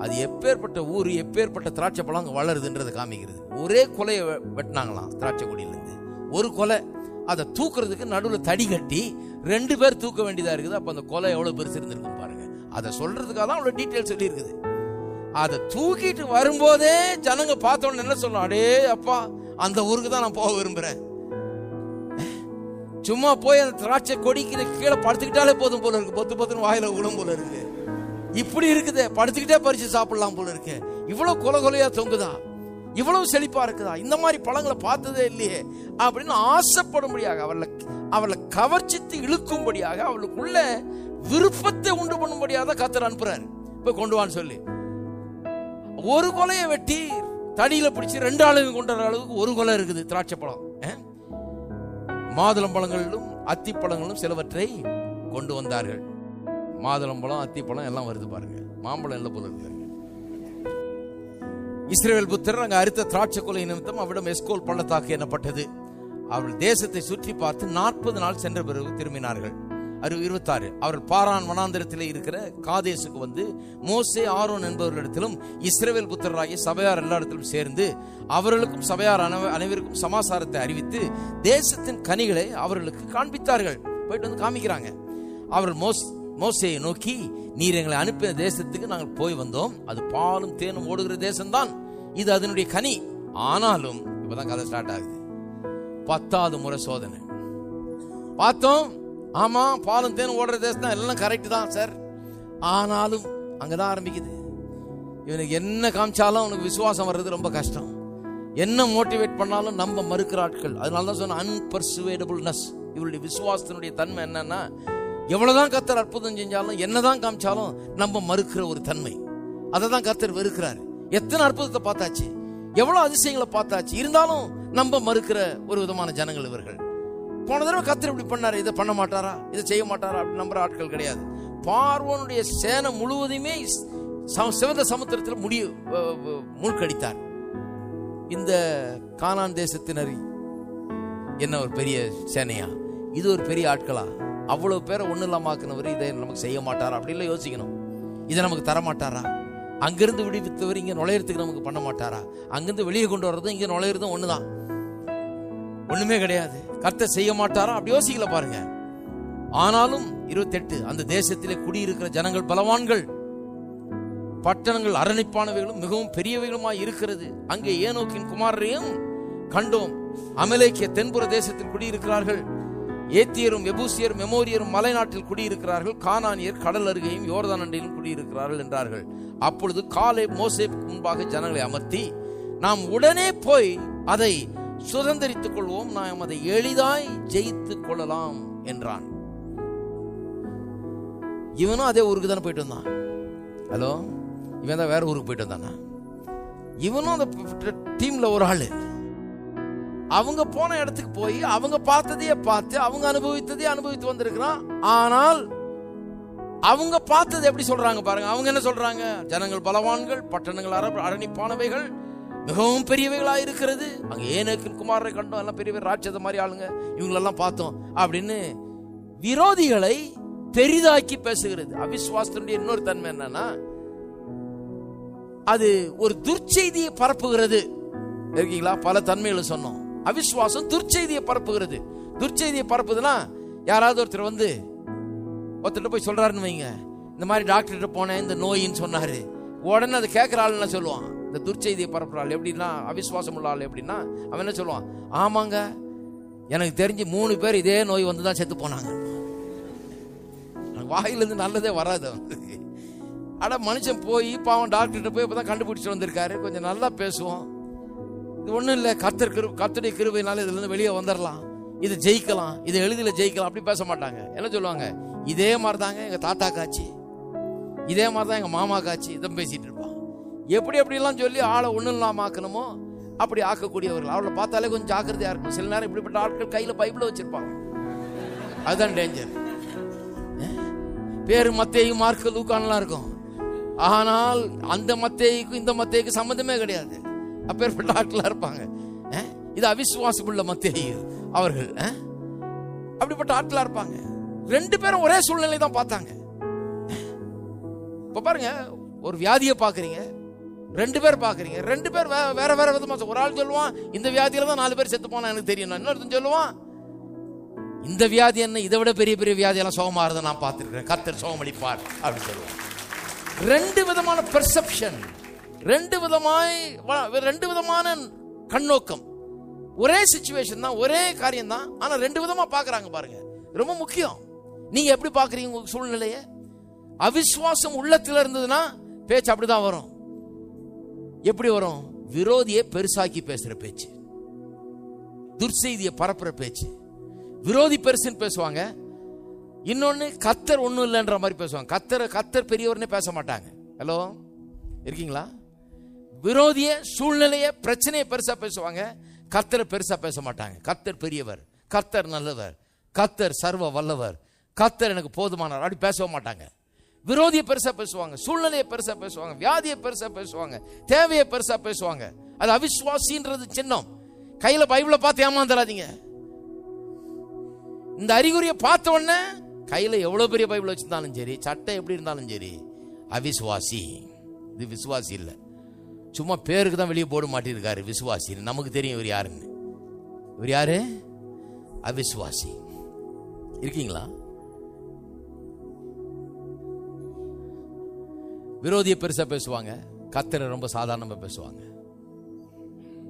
அது எப்பேற்பட்ட ஊர், எப்பேற்பட்ட திராட்சை பழம் அங்க வளருதுன்றது காமிக்கிறது. ஒரே கொலையை வெட்டினாங்களாம் திராட்சை கொடியில இருந்து. ஒரு கொலை, அதை தூக்குறதுக்கு நடுவில் தடி கட்டி 2 பேர் தூக்க வேண்டியதா இருக்குது. அப்ப அந்த கொலை எவ்வளவு பெருசு இருந்திருக்கும் பாருங்க. அதை சொல்றதுக்காக தான் அவ்வளவு டீட்டெயில் சொல்லி இருக்குது. அதை தூக்கிட்டு வரும்போதே ஜனங்க பார்த்தோன்னு என்ன சொல்லணும்? அடே அப்பா, அந்த ஊருக்கு தான் நான் போக விரும்புறேன். சும்மா போய் அந்த திராட்சை கொடிக்கு கீழே படுத்துக்கிட்டாலே போதும் போல இருக்கு. பொத்துன்னு வாயில விடும் போல இருக்கு. இப்படி இருக்குது, படுத்துக்கிட்டே பறிச்சு சாப்பிடலாம் போல இருக்கு. இவ்வளவு கொலையா தொங்குதா, இவ்வளவு செழிப்பா இருக்குதா, இந்த மாதிரி பழங்களை பார்த்ததே இல்லையே அப்படின்னு ஆசைப்படும்படியாக, அவளை கவர்ச்சித்து இழுக்கும்படியாக, அவளுக்குள்ள விருப்பத்தை உண்டு பண்ணும்படியாக கர்த்தர் அனுப்புறாரு. இப்ப கொண்டு வான்னு சொல்லி ஒரு கொலையை வெட்டி தடியில பிடிச்சி 2 ஆளுங்க கொண்டு வர அளவுக்கு ஒரு கொலை இருக்குது திராட்சை பழம். மாதுளம் பழங்களிலும் அத்திப்பழங்களும் சிலவற்றை கொண்டு வந்தார்கள். மாதுளம்பழம், அத்திப்பழம் எல்லாம் வருது பாருங்க. மாம்பழம் எல்லாம் போல இருக்கு. இஸ்ரவேல் புத்திரர் அங்க அறுத்த திராட்சை கொலை நிமித்தம் அவ்விடம் எஸ்கோல் பள்ளத்தாக்கு எனப்பட்டது. அவர்கள் தேசத்தை சுற்றி பார்த்து 40 நாள் சென்ற பிறகு திரும்பினார்கள். 26 அவர்கள் பாரான் வனாந்திரத்திலே இருக்கிற காதேசுக்கு வந்து மோசே, ஆரோன் என்பவர்களிடத்திலும் இஸ்ரவேல் புத்திரராகிய சபையார் எல்லாரிடத்திலும் சேர்ந்து அவர்களுக்கும் சபையார் அனைவருக்கும் சமாசாரத்தை அறிவித்து தேசத்தின் கனிகளை அவர்களுக்கு காண்பித்தார்கள். போயிட்டு வந்து காமிக்கிறாங்க. அவர்கள் மோசேயை நோக்கி, நீர் எங்களை அனுப்பின தேசத்துக்கு நாங்கள் போய் வந்தோம். அது பாலும் தேனும் ஓடுகிற தேசம்தான், இது அதனுடைய கனி. ஆனாலும் இப்பதான் கதை ஸ்டார்ட் ஆகுது. 10வது முறை சோதனை. பார்த்தோம், ஆமா பாலும் தேனும் ஓடுற தேசம் தான், எல்லாம் கரெக்ட் தான் சார். ஆனாலும் அங்கதான் ஆரம்பிக்குது. இவனுக்கு என்ன காமிச்சாலும் அவனுக்கு விசுவாசம் வர்றது ரொம்ப கஷ்டம். என்ன மோட்டிவேட் பண்ணாலும் நம்ம மறுக்கிற ஆட்கள். அதனாலதான் சொன்ன அன்பர்சுவேடபிள்னஸ். இவருடைய விசுவாசத்தினுடைய தன்மை என்னன்னா, எவ்வளவுதான் கர்த்தர் அற்புதம் செஞ்சாலும், என்னதான் காமிச்சாலும் நம்ம மறுக்கிற ஒரு தன்மை. அதை தான் கர்த்தர் வெறுக்கிறார். எத்தனை அற்புதத்தை பார்த்தாச்சு, எவ்வளவு அதிசயங்களை பார்த்தாச்சு, இருந்தாலும் நம்ம மறுக்கிற ஒரு விதமான ஜனங்கள் இவர்கள். போன தடவை கர்த்தர் இப்படி பண்ணாரு, இதை பண்ண மாட்டாரா, இதை செய்ய மாட்டாரா அப்படி நம்புற ஆட்கள் கிடையாது. பார்வோனுடைய சேனை முழுவதுமே சிவந்த சமுத்திரத்தில் மூழ்கடித்தார். இந்த கானான் தேசத்தினர் என்ன ஒரு பெரிய சேனையா, இது ஒரு பெரிய ஆட்களா, அவ்வளவு பேரை ஒண்ணு இல்லாமக்குனவர் இதை நமக்கு செய்ய மாட்டாரா அப்படின்னு யோசிக்கணும். இதை நமக்கு தர மாட்டாரா, அங்கிருந்து விடுவித்தவர் இங்க நுழையறதுக்கு நமக்கு பண்ண மாட்டாரா, அங்கிருந்து வெளியே கொண்டு வர்றதும் இங்க நுழையிறதும் ஒண்ணுதான், ஒண்ணுமே கிடையாது, கர்த்தர் செய்ய மாட்டாரா அப்படி யோசிக்கல பாருங்க. ஆனாலும் 28 அந்த தேசத்திலே குடியிருக்கிற ஜனங்கள் பலவான்கள், பட்டணங்கள் அரணிப்பானவைகளும் மிகவும் பெரியவைகளுமாய் இருக்கிறது. அங்கே ஏனோக்கின் குமாரரையும் கண்டோம். அமலேக்கிய தென்புற தேசத்தில் குடியிருக்கிறார்கள். ஏத்தியரும் எபூசியரும் எமோரியரும் மலை நாட்டில் குடியிருக்கிறார்கள். கானானியர் கடல் அருகையும் யோர்தான் அண்டையிலும் குடியிருக்கிறார்கள் என்றார்கள். அப்பொழுது காலேப் மோசேக்கு முன்பாக ஜனங்களை அமர்த்தி, நாம் உடனே போய் அதை சுதந்திரித்துக் கொள்வோம், நாம் அதை எளிதாய் ஜெயித்துக் கொள்ளலாம் என்றான். இவனும் அதே ஊருக்கு தானே போயிட்டு வந்தான். ஹலோ, இவன் தான் வேற ஊருக்கு போயிட்டு வந்தானா? இவனும் அந்த டீம்ல ஒரு ஆளு. அவங்க போன இடத்துக்கு போய் அவங்க பார்த்ததையே பார்த்து அவங்க அனுபவித்ததே அனுபவித்து வந்திருக்கிறான். ஆனால் அவங்க பார்த்தது எப்படி சொல்றாங்க பாருங்க. அவங்க என்ன சொல்றாங்க? ஜனங்கள் பலவான்கள், பட்டணங்கள் அரணிப்பானவைகள், மிகவும் பெரியவைகளா இருக்கிறது. அங்க ஏனோக்கின் குமாரரை கண்டோம், எல்லாம் பெரிய ராட்சத மாதிரி ஆளுங்க, இவங்களெல்லாம் பார்த்தோம் அப்படின்னு விரோதிகளை பெரிதாக்கி பேசுகிறது. அவிசுவாசத்தினுடைய இன்னொரு தன்மை என்னன்னா, அது ஒரு துர்ச்செய்தியை பரப்புகிறது. இருக்கீங்களா? பல தன்மைகளை சொன்னோம். அவிசுவாசம் துர்ச்செய்தியை பரப்புகிறது. துர்ச்செய்தியை பரப்புதுன்னா, யாராவது ஒருத்தர் வந்து ஒருத்தர் போய் சொல்றாருன்னு வைங்க, இந்த மாதிரி டாக்டர்கிட்ட போனேன், இந்த நோயின்னு சொன்னாரு, உடனே அதை கேட்கிற ஆள் என்ன சொல்லுவான்? இந்த துர்ச்செய்தியை பரப்புற ஆள் எப்படின்னா, அவிசுவாசம் உள்ள ஆள் எப்படின்னா, அவன் என்ன சொல்லுவான்? ஆமாங்க, எனக்கு தெரிஞ்சு 3 பேர் இதே நோய் வந்து தான் செத்து போனாங்க. வாயிலிருந்து நல்லதே வராது அவனுக்கு. ஆனா மனுஷன் போய் பாவம் டாக்டர்கிட்ட போய் இப்பதான் கண்டுபிடிச்சு வந்திருக்காரு, கொஞ்சம் நல்லா பேசுவோம், இது ஒண்ணும் இல்லை, கர்த்தருடைய கிருபையினால இதுல இருந்து வெளியே வந்துடலாம், இது ஜெயிக்கலாம், இது எளிதில் ஜெயிக்கலாம் அப்படி பேச மாட்டாங்க. என்ன சொல்லுவாங்க? இதே மாதிரிதாங்க எங்க தாத்தா காட்சி, இதே மாதிரி தான் எங்க மாமா காட்சி இதை பேசிட்டு இருப்பான். எப்படிலாம் சொல்லி ஆளை ஒண்ணு இல்லாம ஆக்கணுமோ அப்படி ஆக்கக்கூடியவர்கள். அவளை பார்த்தாலே கொஞ்சம் ஜாக்கிரதையா இருக்கும். சில நேரம் இப்படிப்பட்ட ஆட்கள் கையில பைபிள வச்சிருப்பாங்க. அதுதான் டேஞ்சர். பேரு மத்தேயு, மார்க்கு, லூக்கான்லாம் இருக்கும். ஆனால் அந்த மத்தேயுக்கும் இந்த மத்தேயுக்கு சம்பந்தமே கிடையாது. அப்பேற்பட்ட ஆட்களா இருப்பாங்க. இது அவிசுவாசமுள்ள மத்தேயு அவர்கள். அப்படிப்பட்ட ஆட்களா இருப்பாங்க. ரெண்டு பேரும் ஒரே சூழ்நிலை தான் பார்த்தாங்க. இப்ப பாருங்க, ஒரு வியாதியை பாக்குறீங்க, ரெண்டு பேர் பாக்குறீங்க, ரெண்டு பேர் வேற வேற விதமா. ஒரு ஆள் சொல்லுவான் இந்த வியாதியில தான் 4 பேர் செத்து போனா எனக்கு தெரியும். இன்னொருத்தன் சொல்லுவான் இந்த வியாதி என்ன, இதை விட பெரிய பெரிய வியாதியெல்லாம் சுகமாறதை நான் பார்த்திருக்கிறேன், கர்த்தர் சுகமளிப்பார் அப்படின்னு சொல்லுவான். ரெண்டு விதமான பெர்செப்ஷன், ரெண்டு விதமான கண்ணோக்கம். ஒரே சிச்சுவேஷன் தான், ஒரே காரியம் தான், ஆனா ரெண்டு விதமா பாக்குறாங்க. பாருங்க, ரொம்ப முக்கியம். நீங்க எப்படி பாக்குறீங்க உங்க சூழ்நிலைய? அவிசுவாசம் உள்ளத்துல இருந்ததுன்னா பேச்சு அப்படிதான் வரும். எப்படி வரும்? விரோதியை பெருசாக்கி பேசுற பேச்சு, துர்செய்தியை பரப்புற பேச்சு. விரோதி பெருசுன்னு பேசுவாங்க. இன்னொன்னு கர்த்தர் ஒண்ணும் இல்லைன்ற மாதிரி பேசுவாங்க. கர்த்தர் பெரியவர்னே பேச மாட்டாங்க. ஹலோ, இருக்கீங்களா? விரோதிய, சூழ்நிலைய, பிரச்சனையை பெருசா பேசுவாங்க, கர்த்தரை பெருசா பேச மாட்டாங்க. கர்த்தர் பெரியவர், கர்த்தர் நல்லவர், கர்த்தர் சர்வ வல்லவர், கர்த்தர் எனக்கு போதுமானவர் அப்படி பேச மாட்டாங்க. விரோதியை பெருசா பேசுவாங்க, சூழ்நிலையை பெருசா பேசுவாங்க, வியாதியை பெருசா பேசுவாங்க, தேவையை பெருசா பேசுவாங்க. அது அவிசுவாசின்றது சின்னம். கையில பைபிளை பார்த்து ஏமாந்துடாதீங்க. இந்த அறிகுறியை பார்த்த உடனே கையில எவ்வளவு பெரிய பைபிள் வச்சிருந்தாலும் சரி, சட்டை எப்படி இருந்தாலும் சரி, அவிசுவாசி. இது விசுவாசி இல்ல. சும்மா பேருக்கு தான் வெளியே போட மாட்டிருக்காரு விசுவாசி. நமக்கு தெரியும் இவர் யாருன்னு. இவர் யாரு? அவிசுவாசி. இருக்கீங்களா? விரோதியை பெருசா பேசுவாங்க, கர்த்தரை ரொம்ப சாதாரணமா பேசுவாங்க,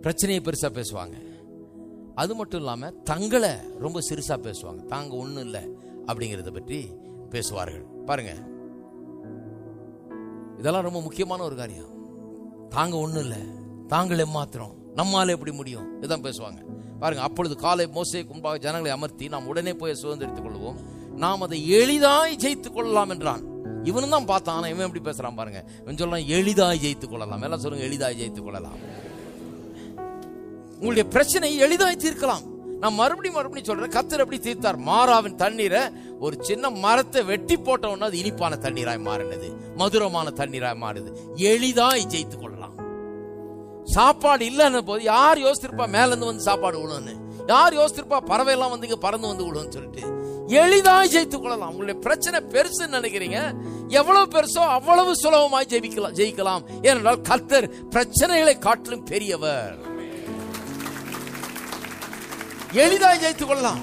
பிரச்சனையை பெருசா பேசுவாங்க. அது மட்டும் இல்லாம தங்களை ரொம்ப சிறுசா பேசுவாங்க. தாங்க ஒண்ணும் இல்லை அப்படிங்கறத பற்றி பேசுவார்கள். பாருங்க, இதெல்லாம் ரொம்ப முக்கியமான ஒரு காரியம். தாங்க ஒண்ணும் இல்லை, தாங்கள் எம்மாத்திரம், நம்மால எப்படி முடியும், இதான் பேசுவாங்க. பாருங்க, அப்பொழுது காலை மோசேக்கு முன்பாக ஜனங்களை அமர்த்தி நாம் உடனே போய் சுதந்திரித்துக் கொள்வோம், நாம் அதை எளிதாய் ஜெயித்துக் கொள்ளலாம் என்றான். இவனும் தான் பார்த்தான். ஆனா இவன் எப்படி பேசுறான் பாருங்க. இவன் சொல்றான் எளிதாய் ஜெயித்துக் கொள்ளலாம். எல்லாம் சொல்லுங்க, எளிதாய் ஜெயித்துக் கொள்ளலாம். உங்களுடைய பிரச்சனை எளிதாய் தீர்க்கலாம். நான் மறுபடியும் சொல்றேன், கர்த்தர் எப்படி தீர்த்தார்? மாறாவின் தண்ணீரை, ஒரு சின்ன மரத்தை வெட்டி போட்டோம்னா அது இனிப்பான தண்ணீராய் மாறினது, மதுரமான தண்ணீராய் மாறுது. எளிதாய் ஜெயித்துக் கொள்ளலாம். சாப்பாடு இல்லைன்னு போது யார் யோசிச்சிருப்பா மேல இருந்து வந்து சாப்பாடு விழுன்னு? யார் யோசிச்சிருப்பா பறவை எல்லாம் வந்து இங்க பறந்து வந்து விழுன்னு சொல்லிட்டு? எளிதாய் ஜெயித்துக் கொள்ளலாம். உங்களுடைய பிரச்சனை பெருசுன்னு நினைக்கிறீங்க, எவ்வளவு பெருசோ அவ்வளவு சுலபமாய் ஜெயிக்கலாம். ஏனென்றால் கர்த்தர் பிரச்சனைகளை காட்டிலும் பெரியவர். எளிதாய் ஜெயித்துக் கொள்ளலாம்.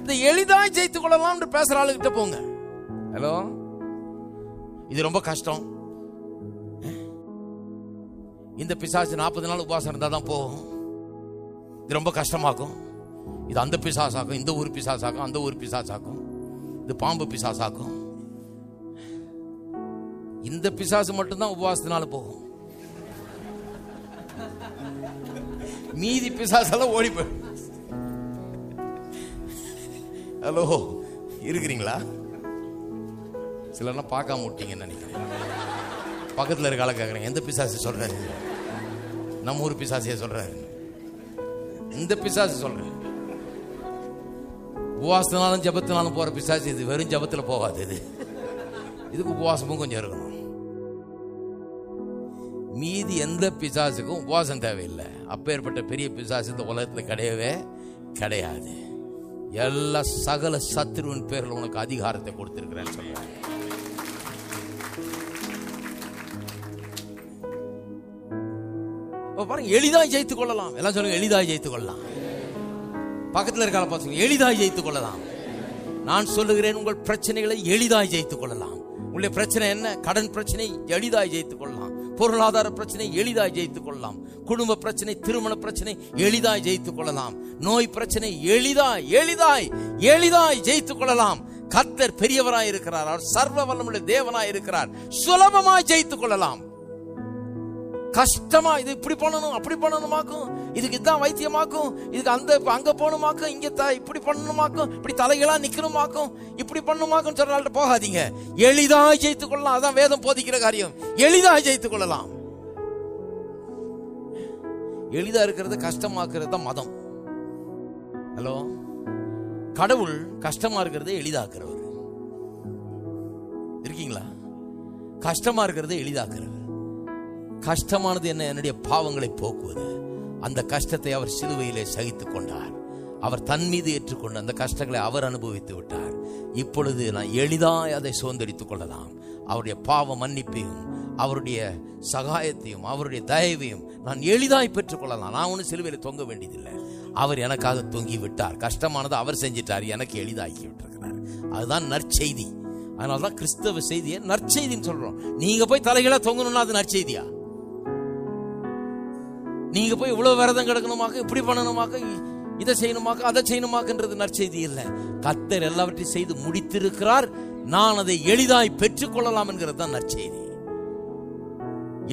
இந்த எளிதாய் ஜெயித்துக் கொள்ளலாம் என்று பேசுற ஆளுகிட்ட போங்க. ஹலோ, இது ரொம்ப கஷ்டம். இந்த பிசாசு 40 நாள் உபவாசம் இருந்தா தான் போகும். இது ரொம்ப கஷ்டமாக்கும். இது அந்த பிசாசாக்கும், இந்த ஊர் பிசாசாக்கும், அந்த ஊர் பிசாசாக்கும், இது பாம்பு பிசாசாக்கும். இந்த பிசாசு மட்டும்தான் உபவாசத்தினால போகும். மீதி பிசாசெல்லாம் ஓடி போய். ஹலோ, இருக்கிறீங்களா? சிலர்லாம் பார்க்காம விட்டீங்கன்னு நினைக்கிறேன். பக்கத்தில் இருக்க ஆளை கேட்குறேன், எந்த பிசாசு சொல்றாரு? நம்ம ஊர் பிசாசிய சொல்றாரு. இந்த பிசாசு சொல்றேன். உபவாசத்தினாலும் ஜபத்தினாலும் போற பிசாசு இது. வெறும் ஜபத்துல போகாது. இதுக்கு உபவாசமும் கொஞ்சம் இருக்கணும். மீதி எந்த பிசாசுக்கும் உபவாசம் தேவையில்லை. அப்பேற்பட்ட பெரிய பிசாசு இந்த உலகத்துல கிடையவே கிடையாது. எல்லா சகல சத்துருவின் பேர்ல உனக்கு அதிகாரத்தை கொடுத்திருக்கிறேன்னு சொல்றாங்க. பாருங்க, எளிதாய் ஜெயித்துக் கொள்ளலாம். எல்லாம் சொல்லுங்க, எளிதாய் ஜெயித்துக் கொள்ளலாம். பக்கத்தில் இருக்கால பார்த்து, எளிதாய் ஜெயித்துக் கொள்ளலாம். நான் சொல்லுகிறேன், உங்கள் பிரச்சனைகளை எளிதாய் ஜெயித்துக் கொள்ளலாம். உங்களுடைய பிரச்சனை என்ன? கடன் பிரச்சனை எளிதாய் ஜெயித்துக் கொள்ளலாம். பொருளாதார பிரச்சனை எளிதாய் ஜெயித்துக் கொள்ளலாம். குடும்ப பிரச்சனை, திருமண பிரச்சனை எளிதாய் ஜெயித்துக் கொள்ளலாம். நோய் பிரச்சனை எளிதாய் எளிதாய் எளிதாய் ஜெயித்துக் கொள்ளலாம். கர்த்தர் பெரியவராய் இருக்கிறார். அவர் சர்வ வல்லமுள்ள தேவனாய் இருக்கிறார். சுலபமாய் ஜெயித்துக் கொள்ளலாம். கஷ்டமா, இது இப்படி பண்ணணும் அப்படி பண்ணணுமாக்கும், இதுக்கு இதான் வைத்தியமாக்கும், இதுக்கு அங்க போகணுமாக்கும், இங்க இப்படி பண்ணணுமாக்கும், இப்படி தலைகளா நிக்கணுமாக்கும், இப்படி பண்ணணுமாக்கும் சொல்றாள்கிட்ட போகாதீங்க. எளிதாக ஜெயித்துக் கொள்ளலாம். அதான் வேதம் போதிக்கிற காரியம். எளிதாக ஜெயித்துக் கொள்ளலாம். எளிதா இருக்கிறது கஷ்டமாக்குறது தான் மதம். ஹலோ, கடவுள் கஷ்டமா இருக்கிறது எளிதாக்குறவர். இருக்கீங்களா? கஷ்டமா இருக்கிறது எளிதாக்குறவர். கஷ்டமானது என்ன? என்னுடைய பாவங்களை போக்குவது. அந்த கஷ்டத்தை அவர் சிலுவையிலே சகித்துக் கொண்டார். அவர் தன் மீது ஏற்றுக்கொண்டு அந்த கஷ்டங்களை அவர் அனுபவித்து விட்டார். இப்பொழுது நான் எளிதாய் அதை சுதந்திரித்துக் கொள்ளலாம். அவருடைய பாவ மன்னிப்பையும் அவருடைய சகாயத்தையும் அவருடைய தயவையும் நான் எளிதாய் பெற்றுக் கொள்ளலாம். நான் ஒன்னும் சிலுவையில் தொங்க வேண்டியதில்லை. அவர் எனக்காக தொங்கி விட்டார். கஷ்டமானது அவர் செஞ்சிட்டார், எனக்கு எளிதாக்கி விட்டிருக்கிறார். அதுதான் நற்செய்தி. அதனால்தான் கிறிஸ்தவ செய்தியை நற்செய்தின்னு சொல்றோம். நீங்க போய் தலைகளா தொங்கணும்னா அது நற்செய்தியா? நீங்க போய் இவ்வளவு விரதம் கிடக்கணுமாக்க, இப்படி பண்ணணுமாக்க, இதை செய்யணுமாக்க, அதை செய்யணுமாக்கன்றது நற்செய்தி இல்லை. கர்த்தர் எல்லாவற்றையும் செய்து முடித்திருக்கிறார், நான் அதை எளிதாய் பெற்றுக் கொள்ளலாம் என்கிறது தான் நற்செய்தி.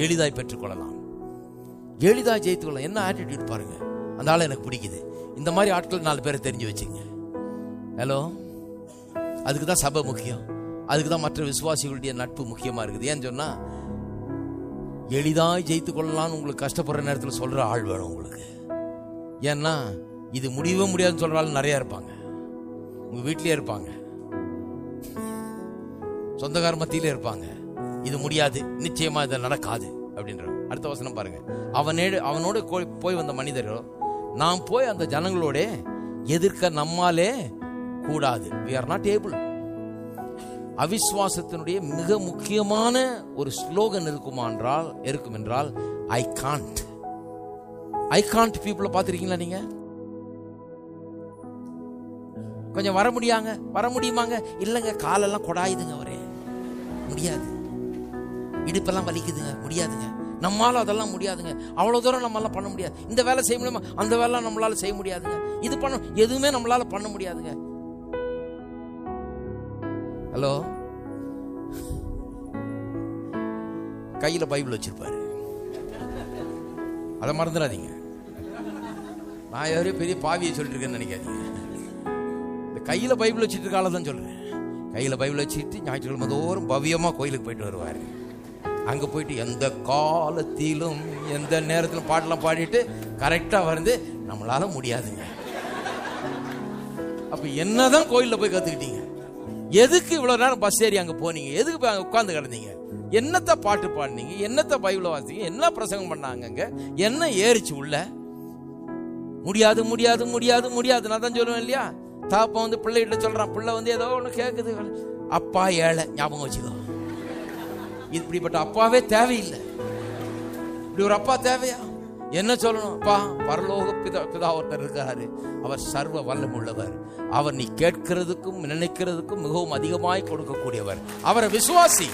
எளிதாய் பெற்றுக்கொள்ளலாம், எளிதாய் ஜெயித்துக் கொள்ளலாம். என்ன ஆட்டிடியூட் பாருங்க. அந்த ஆளை எனக்கு பிடிக்குது. இந்த மாதிரி ஆட்கள் 4 பேரை தெரிஞ்சு வச்சுங்க. ஹலோ, அதுக்கு தான் சபை முக்கியம். அதுக்கு தான் மற்ற விசுவாசிகளுடைய நட்பு முக்கியமா இருக்குது. ஏன்னு சொன்னா, எளிதாய் ஜெயித்துக் கொள்ளலாம்னு உங்களுக்கு கஷ்டப்படுற நேரத்தில் சொல்ற ஆள் வேணும் உங்களுக்கு. ஏன்னா இது முடியவே முடியாதுன்னு சொல்ற ஆள் நிறைய இருப்பாங்க. உங்க வீட்டிலே இருப்பாங்க, சொந்தக்கார மத்தியிலே இருப்பாங்க. இது முடியாது, நிச்சயமா இது நடக்காது அப்படின்ற. அடுத்த வசனம் பாருங்க. அவனோட போய் வந்த மனிதரோ, நாம் போய் அந்த ஜனங்களோட எதிர்க்க நம்மாலே கூடாது. we are not able. அவிசுவாசத்தினுடைய மிக முக்கியமான ஒரு ஸ்லோகன் இருக்கும் என்றால் ஐ காண்ட் பீப்புளை பார்த்திருக்கீங்களா நீங்க? கொஞ்சம் வர முடியுமாங்க? இல்லங்க, காலெல்லாம் கொடாயுதுங்க, அவரே முடியாது, இடுப்பெல்லாம் வலிக்குதுங்க, முடியாதுங்க, நம்மளால அதெல்லாம் முடியாதுங்க, அவ்வளவு தூரம் நம்மளால பண்ண முடியாது, இந்த வேலை செய்ய முடியுமா, அந்த வேலை நம்மளால செய்ய முடியாதுங்க, இது பண்ண எதுவுமே நம்மளால பண்ண முடியாதுங்க. ஹலோ, கையில பைபிள் வச்சிருப்பாரு, அதை மறந்துடாதீங்க. நான் யாரையும் பெரிய பாவியை சொல்லிட்டு இருக்கேன்னு நினைக்காதீங்க. இந்த கையில பைபிள் வச்சுட்டு இருக்கால தான் சொல்றேன். கையில பைபிள் வச்சுட்டு ஞாயிற்றுக்கிழமை தோறும் பவ்யமா கோயிலுக்கு போயிட்டு வருவாரு. அங்க போயிட்டு எந்த காலத்திலும் எந்த நேரத்திலும் பாட்டெல்லாம் பாடிட்டு கரெக்டா வந்து நம்மளால முடியாதுங்க. அப்ப என்னதான் கோயில்ல போய் கத்துக்கிட்டீங்க? எதுக்கு இவ்வளவு நேரம் பஸ் ஏறி அங்க போனீங்க? எதுக்கு போய் அங்க உட்கார்ந்து கிடந்தீங்க? என்னத்த பாட்டு பாடினீங்க? என்னத்த பைபிள வாசிங்க? என்ன பிரசங்கம் பண்ணாங்க? என்ன ஏறிச்சு உள்ள? முடியாது முடியாது முடியாது முடியாது. நான் தான் சொல்லுவேன் இல்லையா, தாப்பா வந்து பிள்ளைகிட்ட சொல்றான், பிள்ளை வந்து ஏதோ ஒண்ணு கேக்குது, அப்பா ஏழை, ஞாபகம் வச்சுக்கோ. இப்படிப்பட்ட அப்பாவே தேவையில்லை. இப்படி ஒரு அப்பா தேவையா? என்ன சொல்லணும்? அப்பா, பரலோக பிதா ஒருத்தர் இருக்காரு, அவர் சர்வ வல்லம் உள்ளவர், அவர் நீ கேட்கிறதுக்கும் நினைக்கிறதுக்கும் மிகவும் அதிகமாய் கொடுக்கக்கூடியவர், அவரை விசுவாசி,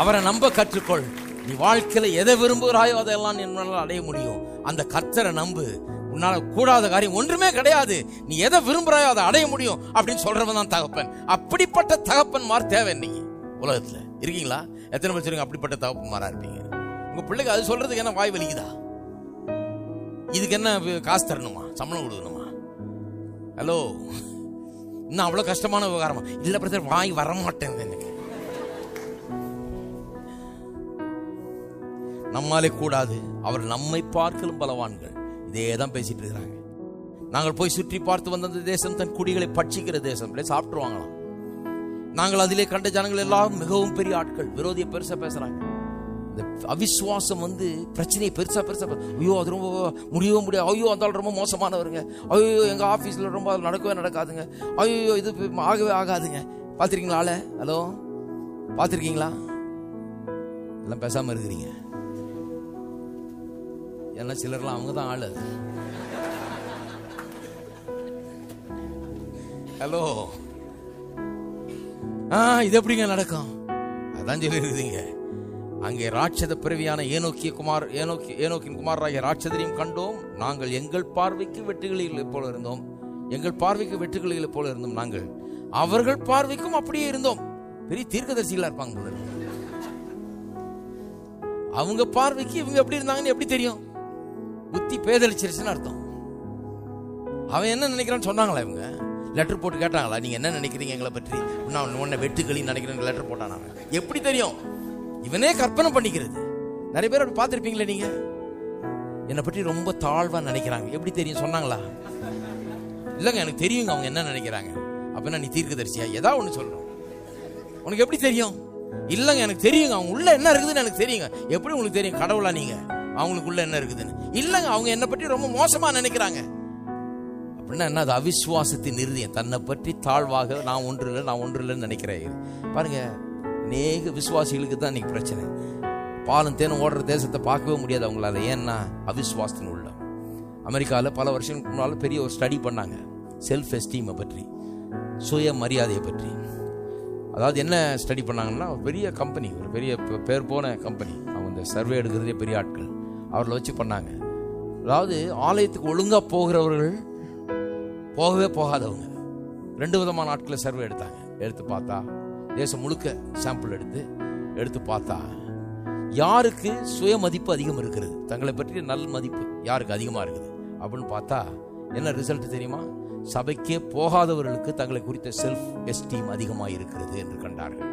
அவரை நம்ப கற்றுக்கொள். நீ வாழ்க்கையில எதை விரும்புகிறாயோ அதெல்லாம் என்னால் அடைய முடியும். அந்த கர்த்தரை நம்பு, உன்னால கூடாத காரியம் ஒன்றுமே கிடையாது, நீ எதை விரும்புறாயோ அதை அடைய முடியும் அப்படின்னு சொல்றவன் தான் தகப்பன். அப்படிப்பட்ட தகப்பன்மார் தேவை. நீங்க உலகத்துல இருக்கீங்களா? எத்தனை பேர் சொல்லுங்க அப்படிப்பட்ட தகப்பன்மாரா இருப்பீங்க? உங்க பிள்ளைக்கு அது சொல்றதுக்கு என்ன வாய் வலிக்குதா? இதுக்கு என்ன காசு தரணுமா? சம்பளம் கொடுக்கணுமா? ஹலோ, இன்னும் அவ்வளவு கஷ்டமான விவகாரமா? இல்ல பிரதர், வாய் வரமாட்டேன். நம்மாலே கூடாது, அவர் நம்மை பார்க்கலும் பலவான்கள். இதே தான் பேசிட்டு இருக்கிறாங்க. நாங்கள் போய் சுற்றி பார்த்து வந்த அந்த தேசம் தன் குடிகளை பட்சிக்கிற தேசம், சாப்பிட்டுருவாங்களாம். நாங்கள் அதிலே கண்ட ஜனங்கள் எல்லாம் மிகவும் பெரிய ஆட்கள், விரோதியை பெருசா பேசுறாங்க. இந்த அவிசுவாசம் வந்து பிரச்சனையை பெருசா ஐயோ அது ரொம்ப முடியவே முடியாது, ஐயோ அந்த ஆள் ரொம்ப மோசமானவருங்க, ஐயோ எங்க ஆபீஸ்ல ரொம்ப நடக்கவே நடக்காதுங்க, ஐயோ இது ஆகவே ஆகாதுங்க. பாத்திருக்கீங்களா ஆள? ஹலோ, பாத்திருக்கீங்களா? எல்லாம் பேசாம இருக்கிறீங்க. ஏன்னா சிலர்லாம் அவங்க தான் ஆளு. ஹலோ, இது எப்படிங்க நடக்கும்? அதான் சொல்லி இருக்குதுங்க. அங்கே ராட்சத பிறவியான ஏனோக்கின் குமாரராகிய ராட்சதரையும் கண்டோம். நாங்கள் எங்கள் பார்வைக்கு வெட்டுகளில் போல இருந்தோம், எங்கள் பார்வைக்கு வெட்டுகளில் போல இருந்தோம், நாங்கள் அவர்கள் பார்வைக்கும் அப்படியே இருந்தோம். பெரிய தீர்க்கதரிசிகளா இருப்பாங்க. அவங்க பார்வைக்கு இவங்க எப்படி இருந்தாங்கன்னு எப்படி தெரியும்? புத்தி பேதளிச்சிருச்சுன்னு அர்த்தம். அவன் என்ன நினைக்கிறான்னு சொன்னாங்களா? இவங்க லெட்டர் போட்டு கேட்டாங்களா, நீங்க என்ன நினைக்கிறீங்க எங்களை பற்றி? நான் உன்னை வெட்டுக்களின்னு நினைக்கிறேன் லெட்டர் போட்டானா? எப்படி தெரியும்? இவனே கற்பனை பண்ணிக்கிறது. நிறைய பேர் அப்படி பார்த்துருப்பீங்களே நீங்க. என்னை பற்றி ரொம்ப தாழ்வா நினைக்கிறாங்க, எப்படி தெரியும்? சொன்னாங்களா? இல்லைங்க, எனக்கு தெரியுங்க அவங்க என்ன நினைக்கிறாங்க. அப்படின்னா நீ தீர்க்கதரிசியா? ஏதாவது ஒன்று சொல்றோம், உனக்கு எப்படி தெரியும்? இல்லைங்க, எனக்கு தெரியுங்க அவங்க உள்ள என்ன இருக்குதுன்னு எனக்கு தெரியுங்க. எப்படி உங்களுக்கு தெரியும்? கடவுளா நீங்க? அவங்களுக்குள்ள என்ன இருக்குதுன்னு? இல்லைங்க, அவங்க என்னை பற்றி ரொம்ப மோசமா நினைக்கிறாங்க. அப்படின்னா என்ன? அது அவிசுவாசத்தின் இறுதியம். தன்னை பற்றி தாழ்வாக நான் ஒன்று இல்லைன்னு நினைக்கிறேன். பாருங்க, அநேக விசுவாசிகளுக்கு தான் இன்னைக்கு பிரச்சனை. பாலும் தேனும் ஓடுற தேசத்தை பார்க்கவே முடியாது அவங்களால. ஏன்னா அவிசுவாசத்தின் உள்ள. அமெரிக்காவில் பல வருஷங்களுக்கு முன்னால் பெரிய ஒரு ஸ்டடி பண்ணாங்க, செல்ஃப் எஸ்டீமை பற்றி, சுய மரியாதையை பற்றி. அதாவது என்ன ஸ்டடி பண்ணாங்கன்னா, ஒரு பெரிய கம்பெனி, ஒரு பெரிய பேர் போன கம்பெனி, அவங்க இந்த சர்வே எடுக்கிறதே பெரிய ஆட்கள், அவர்களை வச்சு பண்ணாங்க. அதாவது ஆலயத்துக்கு ஒழுங்காக போகிறவர்கள், போகவே போகாதவங்க, 2 விதமான ஆட்களை சர்வே எடுத்தாங்க. எடுத்து பார்த்தா தேசம் முழுக்க சாம்பிள் எடுத்து பார்த்தா யாருக்கு சுய மதிப்பு அதிகம் இருக்கிறது, தங்களை பற்றிய நல்ல மதிப்பு யாருக்கு அதிகமாக இருக்குது அப்படின்னு பார்த்தா என்ன ரிசல்ட் தெரியுமா? சபைக்கே போகாதவர்களுக்கு தங்களை குறித்த செல்ஃப் எஸ்டீம் அதிகமாக இருக்கிறது என்று கண்டார்கள்.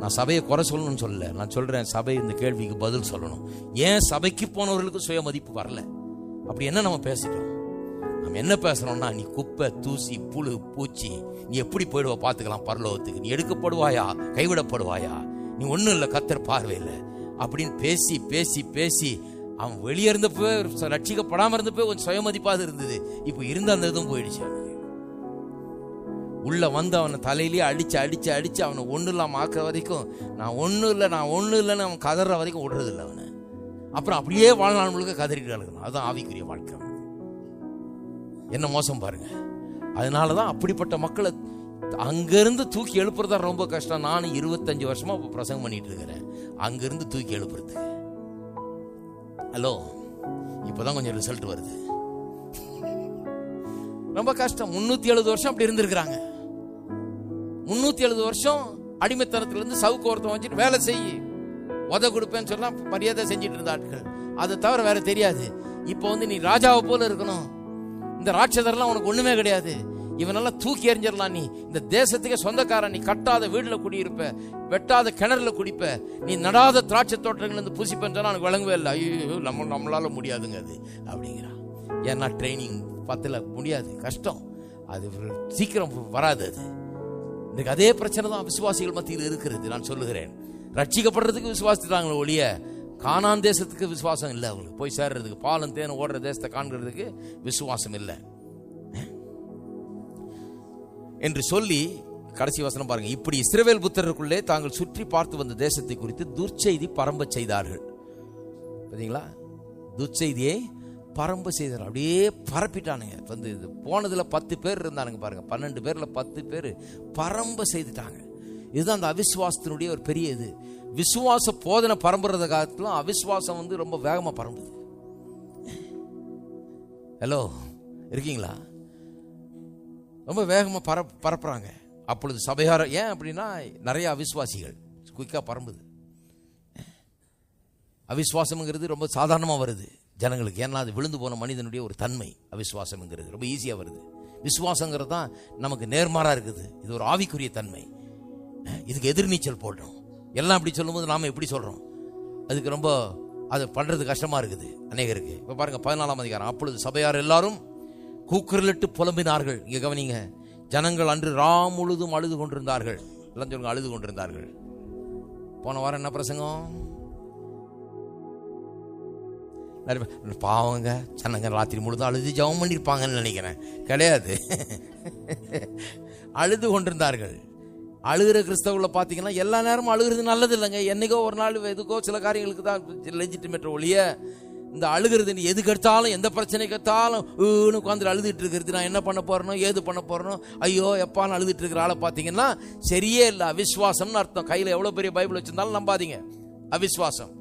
நான் சபையை குறை சொல்லணும்னு சொல்லல, நான் சொல்றேன் சபை இந்த கேள்விக்கு பதில் சொல்லணும். ஏன் சபைக்கு போனவர்களுக்கு சுய மதிப்பு வரல? அப்படி என்ன நம்ம பேசிட்டோம்? நம்ம என்ன பேசுறோம்னா, நீ குப்பை, தூசி, புழு, பூச்சி, நீ எப்படி போயிடுவா பார்த்துக்கலாம் பரலோகத்துக்கு, நீ எடுக்கப்படுவாயா, கைவிடப்படுவாயா, நீ ஒன்றும் இல்லை கர்த்தர் பார்வையில் அப்படின்னு பேசி பேசி பேசி அவன் வெளியே இருந்தப்போ, ரட்சிக்கப்படாமல் இருந்தப்போ கொஞ்சம் சுயமதிப்பாக இருந்தது. இப்போ இருந்த அந்த இதுவும் போயிடுச்சு. உள்ள வந்து அவனை தலையிலேயே அடிச்சு அவனை ஒன்றும் இல்லாமல் ஆக்குற வரைக்கும், நான் ஒன்றும் இல்லைன்னு அவன் கதற வரைக்கும் விடுறதில்லை அவனை. அப்புறம் அப்படியே வாழ்நாள் முழுக்க கதறிட்டு இருக்கணும். அதுதான் ஆவிக்குரிய வாழ்க்கை. என்ன மோசம் பாருங்க. அதனாலதான் அப்படிப்பட்ட மக்களை அங்கிருந்து தூக்கி எழுப்புறதா ரொம்ப கஷ்டம். நானும் 25 வருஷமா பிரசங்கம் பண்ணிட்டு இருக்கிறேன், அங்கிருந்து தூக்கி எழுப்புறது. ஹலோ, இப்பதான் கொஞ்சம் ரிசல்ட் வருது. ரொம்ப கஷ்டம். 370 வருஷம் அப்படி இருந்திருக்கிறாங்க. 370 வருஷம் அடிமைத்தனத்துல இருந்து சவுக்கு ஒருத்தம் வச்சுட்டு வேலை செய்யி, உத கொடுப்பேன்னு சொன்னா மரியாதை செஞ்சுட்டு இருந்த ஆட்கள். அதை தவிர வேற தெரியாது. இப்போ நீ ராஜாவை போல இருக்கணும், இந்த ராட்சதர்லாம் உனக்கு ஒண்ணுமே கிடையாது, இவனெல்லாம் தூக்கி எறிஞ்சிடலாம், நீ இந்த தேசத்துக்கே சொந்தக்காரன், நீ கட்டாத வீடுல குடியிருப்ப, வெட்டாத கிணறுல குடிப்ப, நீ நடாத திராட்சை தோட்டங்கள் இருந்து புசிப்பேன்னு சொன்னா எனக்கு விளங்கவே இல்லை. ஐயோ, நம்மளால முடியாதுங்க அது அப்படிங்கிறான். ஏன்னா ட்ரைனிங் பத்துல முடியாது, கஷ்டம், அது சீக்கிரம் வராது. அது இன்னைக்கு அதே பிரச்சனை தான் விசுவாசிகள் மத்தியில் இருக்கிறது. நான் சொல்லுகிறேன், ரட்சிக்கப்படுறதுக்கு விசுவாசித்தாங்களே ஒழிய கானான் தேசத்துக்கு விசுவாசம் இல்லை. அவங்களுக்கு போய் சேர்றதுக்கு, பாலும் தேனும் ஓடுற தேசத்தை காண்கிறதுக்கு விசுவாசம் இல்லை என்று சொல்லி கடைசி வசனம் பாருங்க. இப்படி இஸ்ரவேல் புத்திரருக்குள்ளே தாங்கள் சுற்றி பார்த்து வந்த தேசத்தை குறித்து துர்ச்செய்தி பரம்ப செய்தார்கள். பார்த்தீங்களா? துர்ச்செய்தியை பரம்ப செய்தார். அப்படியே பரப்பிட்டானுங்க. போனதுல 10 பேர் இருந்தானுங்க பாருங்க, 12 பேர்ல 10 பேர் பரம்ப செய்துட்டாங்க. இதுதான் அந்த அவிசுவாசத்தினுடைய ஒரு பெரிய இது. விசுவாச போதனை பரம்புறத காலத்துல அவிசுவாசம் ரொம்ப வேகமா பரம்புது. ஹலோ, இருக்கீங்களா? ரொம்ப வேகமா பரப்புறாங்க. அப்பொழுது சபையார, ஏன் அப்படின்னா நிறைய அவிசுவாசிகள் குயிக்கா பரம்புது. அவிசுவாசம்ங்கிறது ரொம்ப சாதாரணமா வருது ஜனங்களுக்கு. ஏன்னா அது விழுந்து போன மனிதனுடைய ஒரு தன்மை. அவிசுவாசம்ங்கிறது ரொம்ப ஈஸியா வருது. விசுவாசங்கிறது தான் நமக்கு நேர்மாறா இருக்குது. இது ஒரு ஆவிக்குரிய தன்மை. இதுக்கு எதிர்நீச்சல் போடுறோம். எல்லாம் அப்படி சொல்லும்போது நாம எப்படி சொல்றோம்? அதுக்கு ரொம்ப அது பண்றது கஷ்டமா இருக்குது அநேகருக்கு. இப்ப பாருங்க 14ஆம் அதிகாரம். அப்பொழுது சபையார் எல்லாரும் கூக்குரலிட்டு புலம்பினார்கள். இங்க கவனிங்க, ஜனங்கள் அன்று ராம் முழுதும் அழுது கொண்டிருந்தார்கள். எல்லாம் சொல்லுங்க, அழுது கொண்டிருந்தார்கள். போன வாரம் என்ன பிரசங்கம்? பாவங்க ஜனங்க ராத்திரி முழுதும் அழுது ஜெபம் பண்ணிருப்பாங்கன்னு நினைக்கிறேன். கிடையாது, அழுது கொண்டிருந்தார்கள். அழுகிற கிறிஸ்தவர்களை பார்த்தீங்கன்னா எல்லா நேரமும் அழுகிறது நல்லது இல்லைங்க. என்னைக்கோ ஒரு நாள் எதுக்கோ சில காரியங்களுக்கு தான் லெஜிட்டிமேட் ஒழிய, இந்த அழுகிறது எதுக்கு எடுத்தாலும் எந்த பிரச்சனைக்கு எடுத்தாலும் உட்காந்து அழுதுட்டு இருக்கிறது, நான் என்ன பண்ண போறேனோ ஏது பண்ண போறேனோ ஐயோ எப்பான்னு அழுதுட்டு இருக்கிற ஆளை பார்த்தீங்கன்னா சரியே இல்லை, அவிசுவாசம்னு அர்த்தம். கையில் எவ்வளோ பெரிய பைபிள் வச்சிருந்தாலும் நம்பாதீங்க, அவிசுவாசம்.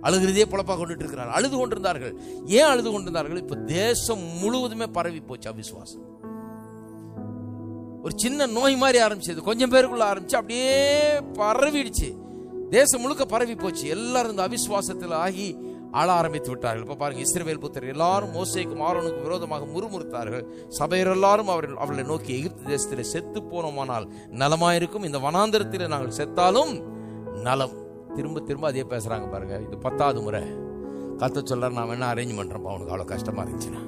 அழுகிறதே பொழப்பா கொண்டுட்டு இருக்கிறார். அழுது கொண்டிருந்தார்கள். ஏன் அழுது கொண்டிருந்தார்கள்? இப்ப தேசம் முழுவதுமே பரவி போச்சு அவிசுவாசம். ஒரு சின்ன நோய் மாதிரி ஆரம்பிச்சது, கொஞ்சம் பேருக்குள்ள ஆரம்பிச்சு அப்படியே பரவிடுச்சு. தேசம் முழுக்க பரவி போச்சு. எல்லாரும் இந்த அவிசுவாசத்தில் ஆகி ஆள ஆரம்பித்து விட்டார்கள். இப்ப பாருங்க, இஸ்ரவேல் புத்திரர் எல்லாரும் மோசேக்கும் ஆரோனுக்கும் விரோதமாக முறுமுறுத்தார்கள். சபையர் எல்லாரும் அவர்களை நோக்கி, எகிப்து தேசத்தில் செத்து போனோமானால் நலமாயிருக்கும், இந்த வனாந்தரத்தில் நாங்கள் செத்தாலும் நலம். திரும்ப திரும்ப அதே பேசுறாங்க பாருங்க. இது 10வது முறை. கர்த்தர் சொல்றார், நான் வேணா அரேஞ்ச் பண்றேன், அவனுக்கு அவ்வளவு கஷ்டமா இருந்துச்சுன்னா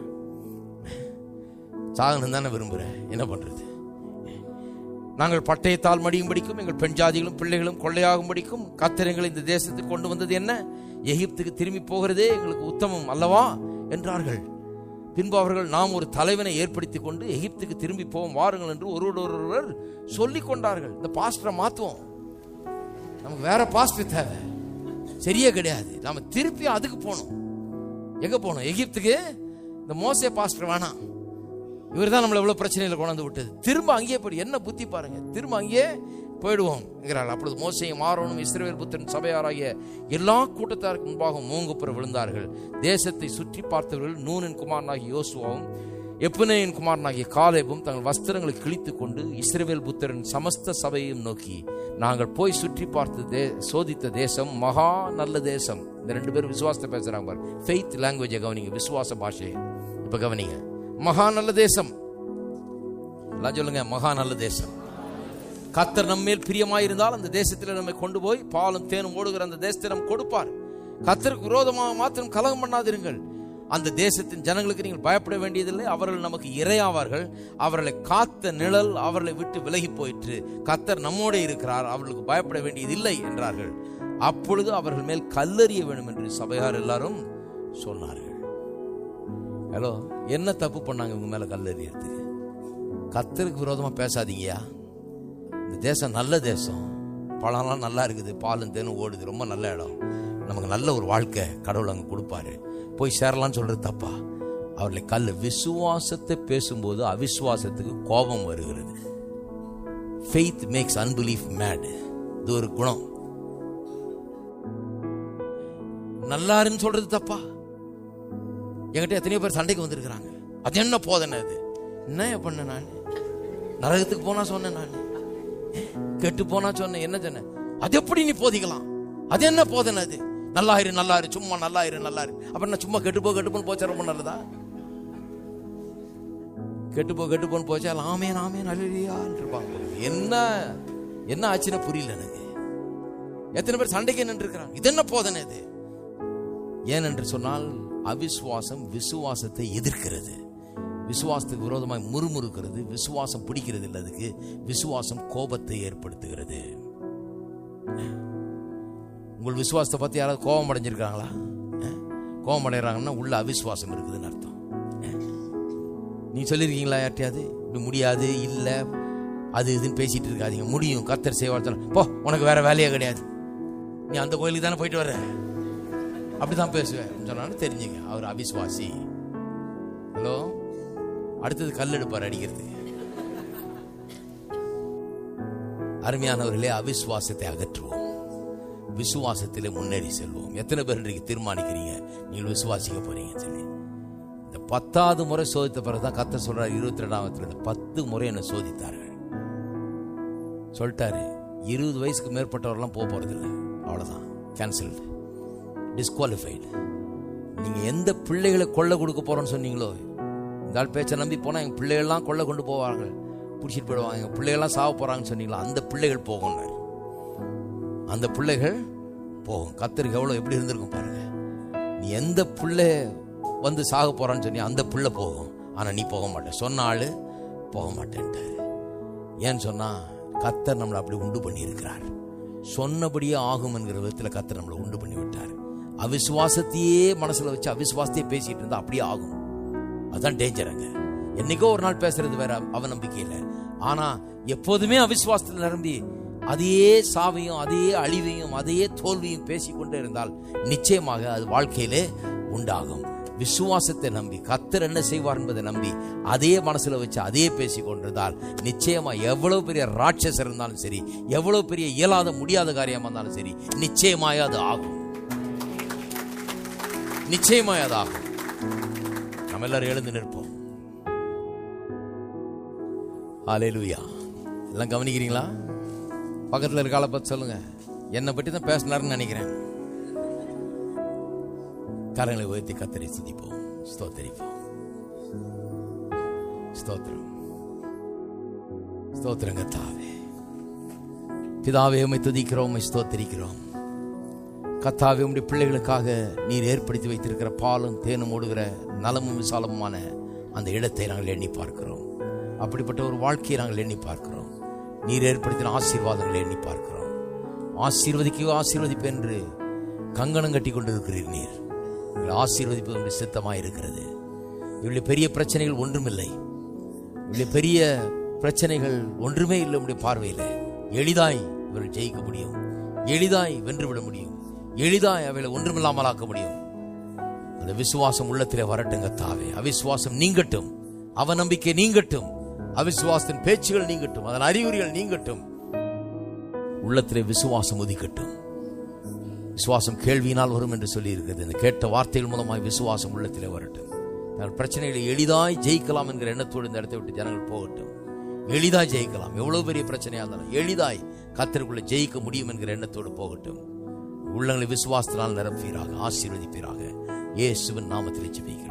சாகணும் தானே விரும்புறேன், என்ன பண்றது? நாங்கள் பட்டயத்தால் மடியும் படிக்கும், எங்கள் பெண் ஜாதிகளும் பிள்ளைகளும் கொள்ளையாகும் படிக்கும் கர்த்தர் எங்களை இந்த தேசத்துக்கு கொண்டு வந்தது என்ன? எகிப்துக்கு திரும்பி போகிறதே எங்களுக்கு உத்தமம் அல்லவா என்றார்கள். பின்பு அவர்கள், நாம் ஒரு தலைவனை ஏற்படுத்தி கொண்டு எகிப்துக்கு திரும்பி போவோம் வாருங்கள் என்று ஒருவர் சொல்லிக் கொண்டார்கள். இந்த பாஸ்டரை மாத்துவோம், நமக்கு வேற பாஸ்டர் தேவை, சரியே கிடையாது, நாம திருப்பி அதுக்கு போனோம். எங்க போனோம்? எகிப்துக்கு. இந்த மோசே பாஸ்டர் வேணாம், இவர் தான் நம்மளை எவ்வளவு பிரச்சனையில கொண்டாந்து விட்டது. திரும்ப அங்கேயே போய், என்ன புத்தி பாருங்க, திரும்ப அங்கேயே போயிடுவோம் என்கிறாள். அப்பொழுது மோசேயும் ஆரோனும் இஸ்ரவேல் புத்திரன் சபையாராகிய எல்லா கூட்டத்தாருக்கு முன்பாக மூங்குப்புற விழுந்தார்கள். தேசத்தை சுற்றி பார்த்தவர்கள் நூனின் குமாரனாகிய யோசுவாவும் எப்புனேயின் குமாரனாகிய காலேபும் தங்கள் வஸ்திரங்களை கிழித்துக் கொண்டு இஸ்ரவேல் புத்திரன் சமஸ்த சபையையும் நோக்கி, நாங்கள் போய் சுற்றி பார்த்து சோதித்த தேசம் மகா நல்ல தேசம். இந்த 2 பேரும் விசுவாசத்தை பேசுறாங்க பாரு. ஃபெய்த் லாங்குவேஜை கவனிங்க, விசுவாச பாஷையை இப்ப கவனிங்க. மகா நல்ல தேசம், எல்லாம் சொல்லுங்க, மகா நல்ல தேசம். கர்த்தர் நம்மேல் பிரியமாயிருந்தால் அந்த தேசத்தில் நம்மை கொண்டு போய் பாலும் தேனும் ஓடுகிற அந்த தேசத்தை நம்ம கொடுப்பார். கர்த்தருக்கு விரோதமாக மாத்திரம் கலகம் பண்ணாதிருங்கள். அந்த தேசத்தின் ஜனங்களுக்கு நீங்கள் பயப்பட வேண்டியதில்லை, அவர்கள் நமக்கு இரையாவார்கள். அவர்களை காத்த நிழல் அவர்களை விட்டு விலகி போயிற்று. கர்த்தர் நம்மோட இருக்கிறார், அவர்களுக்கு பயப்பட வேண்டியதில்லை என்றார்கள். அப்பொழுது அவர்கள் மேல் கல்லெறிய வேண்டும் என்று சபையார் எல்லாரும் சொன்னார்கள். ஹலோ, என்ன தப்பு பண்ணாங்க இவங்க மேல கல்லெறியறதுக்கு? கர்த்தருக்கு விரோதமா பேசாதீங்கயா. இந்த தேசம் நல்ல தேசம், பழம்லாம் நல்லா இருக்குது, பாலும் தேனும் ஓடுது, ரொம்ப நல்ல இடம், நமக்கு நல்ல ஒரு வாழ்க்கை கடவுள் அங்கே கொடுப்பாரு, போய் சேரலாம்னு சொல்றது தப்பா? அவர்களை கல்ல. விசுவாசத்தை பேசும்போது அவிசுவாசத்துக்கு கோபம் வருகிறது. Faith makes unbelief mad. இது ஒரு குணம். நல்லாருன்னு சொல்றது தப்பா? என்கிட்ட எத்தனையோ பேர் சண்டைக்கு வந்திருக்கிறாங்க. அது என்ன போதனை? அது என்ன பண்ண? நான் நரகத்துக்கு போனா சொன்னேன், நான் கெட்டு போனா சொன்னேன், என்ன சொன்னேன்? அது எப்படி நீ போதிக்கலாம்? அது என்ன போதனை? அது நல்லாயிரு நல்லாயிரு, சும்மா நல்லாயிரு நல்லாயிரு. அப்புறம் சும்மா கெட்டுப்போன்னு போச்சா ரொம்ப நல்லதா? கெட்டுப்போன்னு போச்சா ஆமேன் ஆமேன் அல்லேலூயான்னு இருப்பாங்க. என்ன ஆச்சுன்னு புரியல எனக்கு. எத்தனை பேர் சண்டைக்கு நின்று இருக்கிறாங்க. இது என்ன போதனை? இது ஏனென்று சொன்னால் அவிசுவாசம் விசுவாசத்தை எதிர்க்கிறது, விசுவாசத்துக்கு விரோதமாய் முறுமுறுக்கிறது. விசுவாசம் பிடிக்கிறது இல்லை அதுக்கு. விசுவாசம் கோபத்தை ஏற்படுத்துகிறது. உங்கள் விசுவாசத்தை பத்தி யாராவது கோபம் அடைஞ்சிருக்காங்களா? கோபம் அடைகிறாங்கன்னா உள்ள அவிசுவாசம் இருக்குதுன்னு அர்த்தம். நீ சொல்லியிருக்கீங்களா யார்ட்டையாவது? இப்படி முடியாது, இல்லை அது இதுன்னு பேசிட்டு இருக்காதீங்க, முடியும், கர்த்தர் செய்வார், போ உனக்கு வேற வேலையே கிடையாது, நீ அந்த கோயிலுக்கு தானே போயிட்டு வர்ற, அப்படிதான் பேசுவேன் சொன்னாலும் தெரிஞ்சுங்க, அவர் அவிசுவாசி. ஹலோ, அடுத்தது கல் எடுப்பார் அடிக்கிறது. அருமையானவர்களே, அவிசுவாசத்தை அகற்றுவோம், விசுவாசத்திலே முன்னேறி செல்வோம். எத்தனை பேர் இன்றைக்கு தீர்மானிக்கிறீங்க நீங்கள் விசுவாசிக்க போறீங்க சொல்லி? இந்த 10வது முறை சோதித்த பிறகுதான் கர்த்தர் சொல்றாரு 22ஆம் 10 முறை என்ன சோதித்தார்கள் சொல்லிட்டாரு. 20 வயசுக்கு மேற்பட்டவரெல்லாம் போறது இல்லை, அவ்வளவுதான், கேன்சல்டு, டிஸ்குவாலிஃபைடு. நீங்க எந்த பிள்ளைகளை கொள்ள கொடுக்க போறோன்னு சொன்னீங்களோ, இந்த ஆள் பேச்சை நம்பி போனா எங்க பிள்ளைகள்லாம் கொள்ள கொண்டு போவாங்க, பிடிச்சிட்டு போயிடுவாங்க, எங்க பிள்ளைகள்லாம் சாவ போறாங்கன்னு சொன்னீங்களா, அந்த பிள்ளைகள் போகும், அந்த பிள்ளைகள் போகும். கர்த்தருக்கு எவ்வளவு எப்படி இருந்திருக்கும் பாருங்க. நீ எந்த பிள்ளை வந்து சாக போறான்னு சொன்னி அந்த பிள்ளை போகும், ஆனா நீ போக மாட்டே, சொன்ன ஆளு போக மாட்டேன்ட்டாரு. ஏன்னு சொன்னா கர்த்தர் நம்மளை அப்படி உண்டு பண்ணி இருக்கிறார். சொன்னபடியே ஆகும் என்கிற விதத்தில் கர்த்தர் நம்மளை உண்டு பண்ணி விட்டார். அவிசுவாசத்தையே மனசுல வச்சு அவிசுவாசத்தையே பேசிட்டு இருந்தா அப்படியே ஆகும். அதுதான் டேஞ்சருங்க. என்னைக்கோ ஒரு நாள் பேசுறது வேற அவநம்பிக்கையில, ஆனா எப்போதுமே அவிசுவாசத்தில் நிரம்பி அதே சாவையும் அதே அழிவையும் அதே தோல்வியும் பேசிக்கொண்டே இருந்தால் நிச்சயமாக அது வாழ்க்கையிலே உண்டாகும். விசுவாசத்தை நம்பி கர்த்தர் என்ன செய்வார் என்பதை நம்பி அதே மனசுல வச்சு அதே பேசி கொண்டிருந்தால் நிச்சயமா எவ்வளவு பெரிய ராட்சசர் இருந்தாலும் சரி, எவ்வளவு பெரிய இயலாத முடியாத காரியமா இருந்தாலும் சரி, நிச்சயமாய் அது ஆகும், நிச்சயமாய் அது ஆகும். நம்ம எல்லாரும் எழுந்து நிற்போம். ஹல்லேலூயா. எல்லாம் கவனிக்கிறீங்களா? பக்கத்தில் இருக்கால பார்த்து சொல்லுங்க, என்னை பற்றி தான் பேசினாருன்னு நினைக்கிறேன். கரங்களை உயர்த்தி கர்த்தரை துதிப்போம், ஸ்தோத்திரிப்போம். ஸ்தோத்திரம், ஸ்தோத்திரம் கர்த்தாவே. பிதாவே உம்மை துதிக்கிறோம், உம்மை ஸ்தோத்திரிக்கிறோம். கர்த்தாவே உம்முடைய பிள்ளைகளுக்காக நீர் ஏற்படுத்தி வைத்திருக்கிற பாலும் தேனும் ஓடுகிற நலமும் விசாலமுமான அந்த இடத்தை நாங்கள் எண்ணி பார்க்கிறோம். அப்படிப்பட்ட ஒரு வாழ்க்கையை நாங்கள் எண்ணி பார்க்கிறோம். நீர் ஏற்படுத்தின ஆசீர்வாதங்களை எண்ணி பார்க்கிறோம். ஆசீர்வதிக்கோ ஆசீர்வதிப்பு என்று கங்கணம் கட்டி கொண்டிருக்கிறீர். நீர் ஆசீர்வதிப்பு உங்களுடைய சித்தமாக இருக்கிறது. இவ்வளவு பெரிய பிரச்சனைகள் ஒன்றுமில்லை, இவ்வளவு பெரிய பிரச்சனைகள் ஒன்றுமே இல்லை. உங்களுடைய பார்வையில் எளிதாய் இவர்கள் ஜெயிக்க முடியும், எளிதாய் வென்றுவிட முடியும், எளிதாய் அவைகளை ஒன்றுமில்லாமல் ஆக்க முடியும். அந்த விசுவாசம் உள்ளத்திலே வரட்டும் கர்த்தாவே. அவிசுவாசம் நீங்கட்டும், அவநம்பிக்கை நீங்கட்டும், அவிசுவாசத்தின் பேச்சுகள் நீங்கட்டும், அதன் அறிகுறிகள் நீங்கட்டும். உள்ளத்திலே விசுவாசம் உதிக்கட்டும். விசுவாசம் கேள்வியினால் வரும் என்று சொல்லி இருக்கிறது. இந்த கேட்ட வார்த்தைகள் மூலமாய் விசுவாசம் உள்ளத்திலே வரட்டும். பிரச்சனைகளை எளிதாய் ஜெயிக்கலாம் என்கிற எண்ணத்தோடு இந்த இடத்தை விட்டு ஜனங்கள் போகட்டும். எளிதாய் ஜெயிக்கலாம், எவ்வளவு பெரிய பிரச்சனையா இருந்தாலும் எளிதாய் கர்த்தருக்குள்ள ஜெயிக்க முடியும் என்கிற எண்ணத்தோடு போகட்டும். உள்ளங்களை விசுவாசத்தினால் நிரப்பீராக, ஆசீர்வதிப்பீராக. இயேசுவின் நாமத்தில் ஜெபிக்கிறேன்.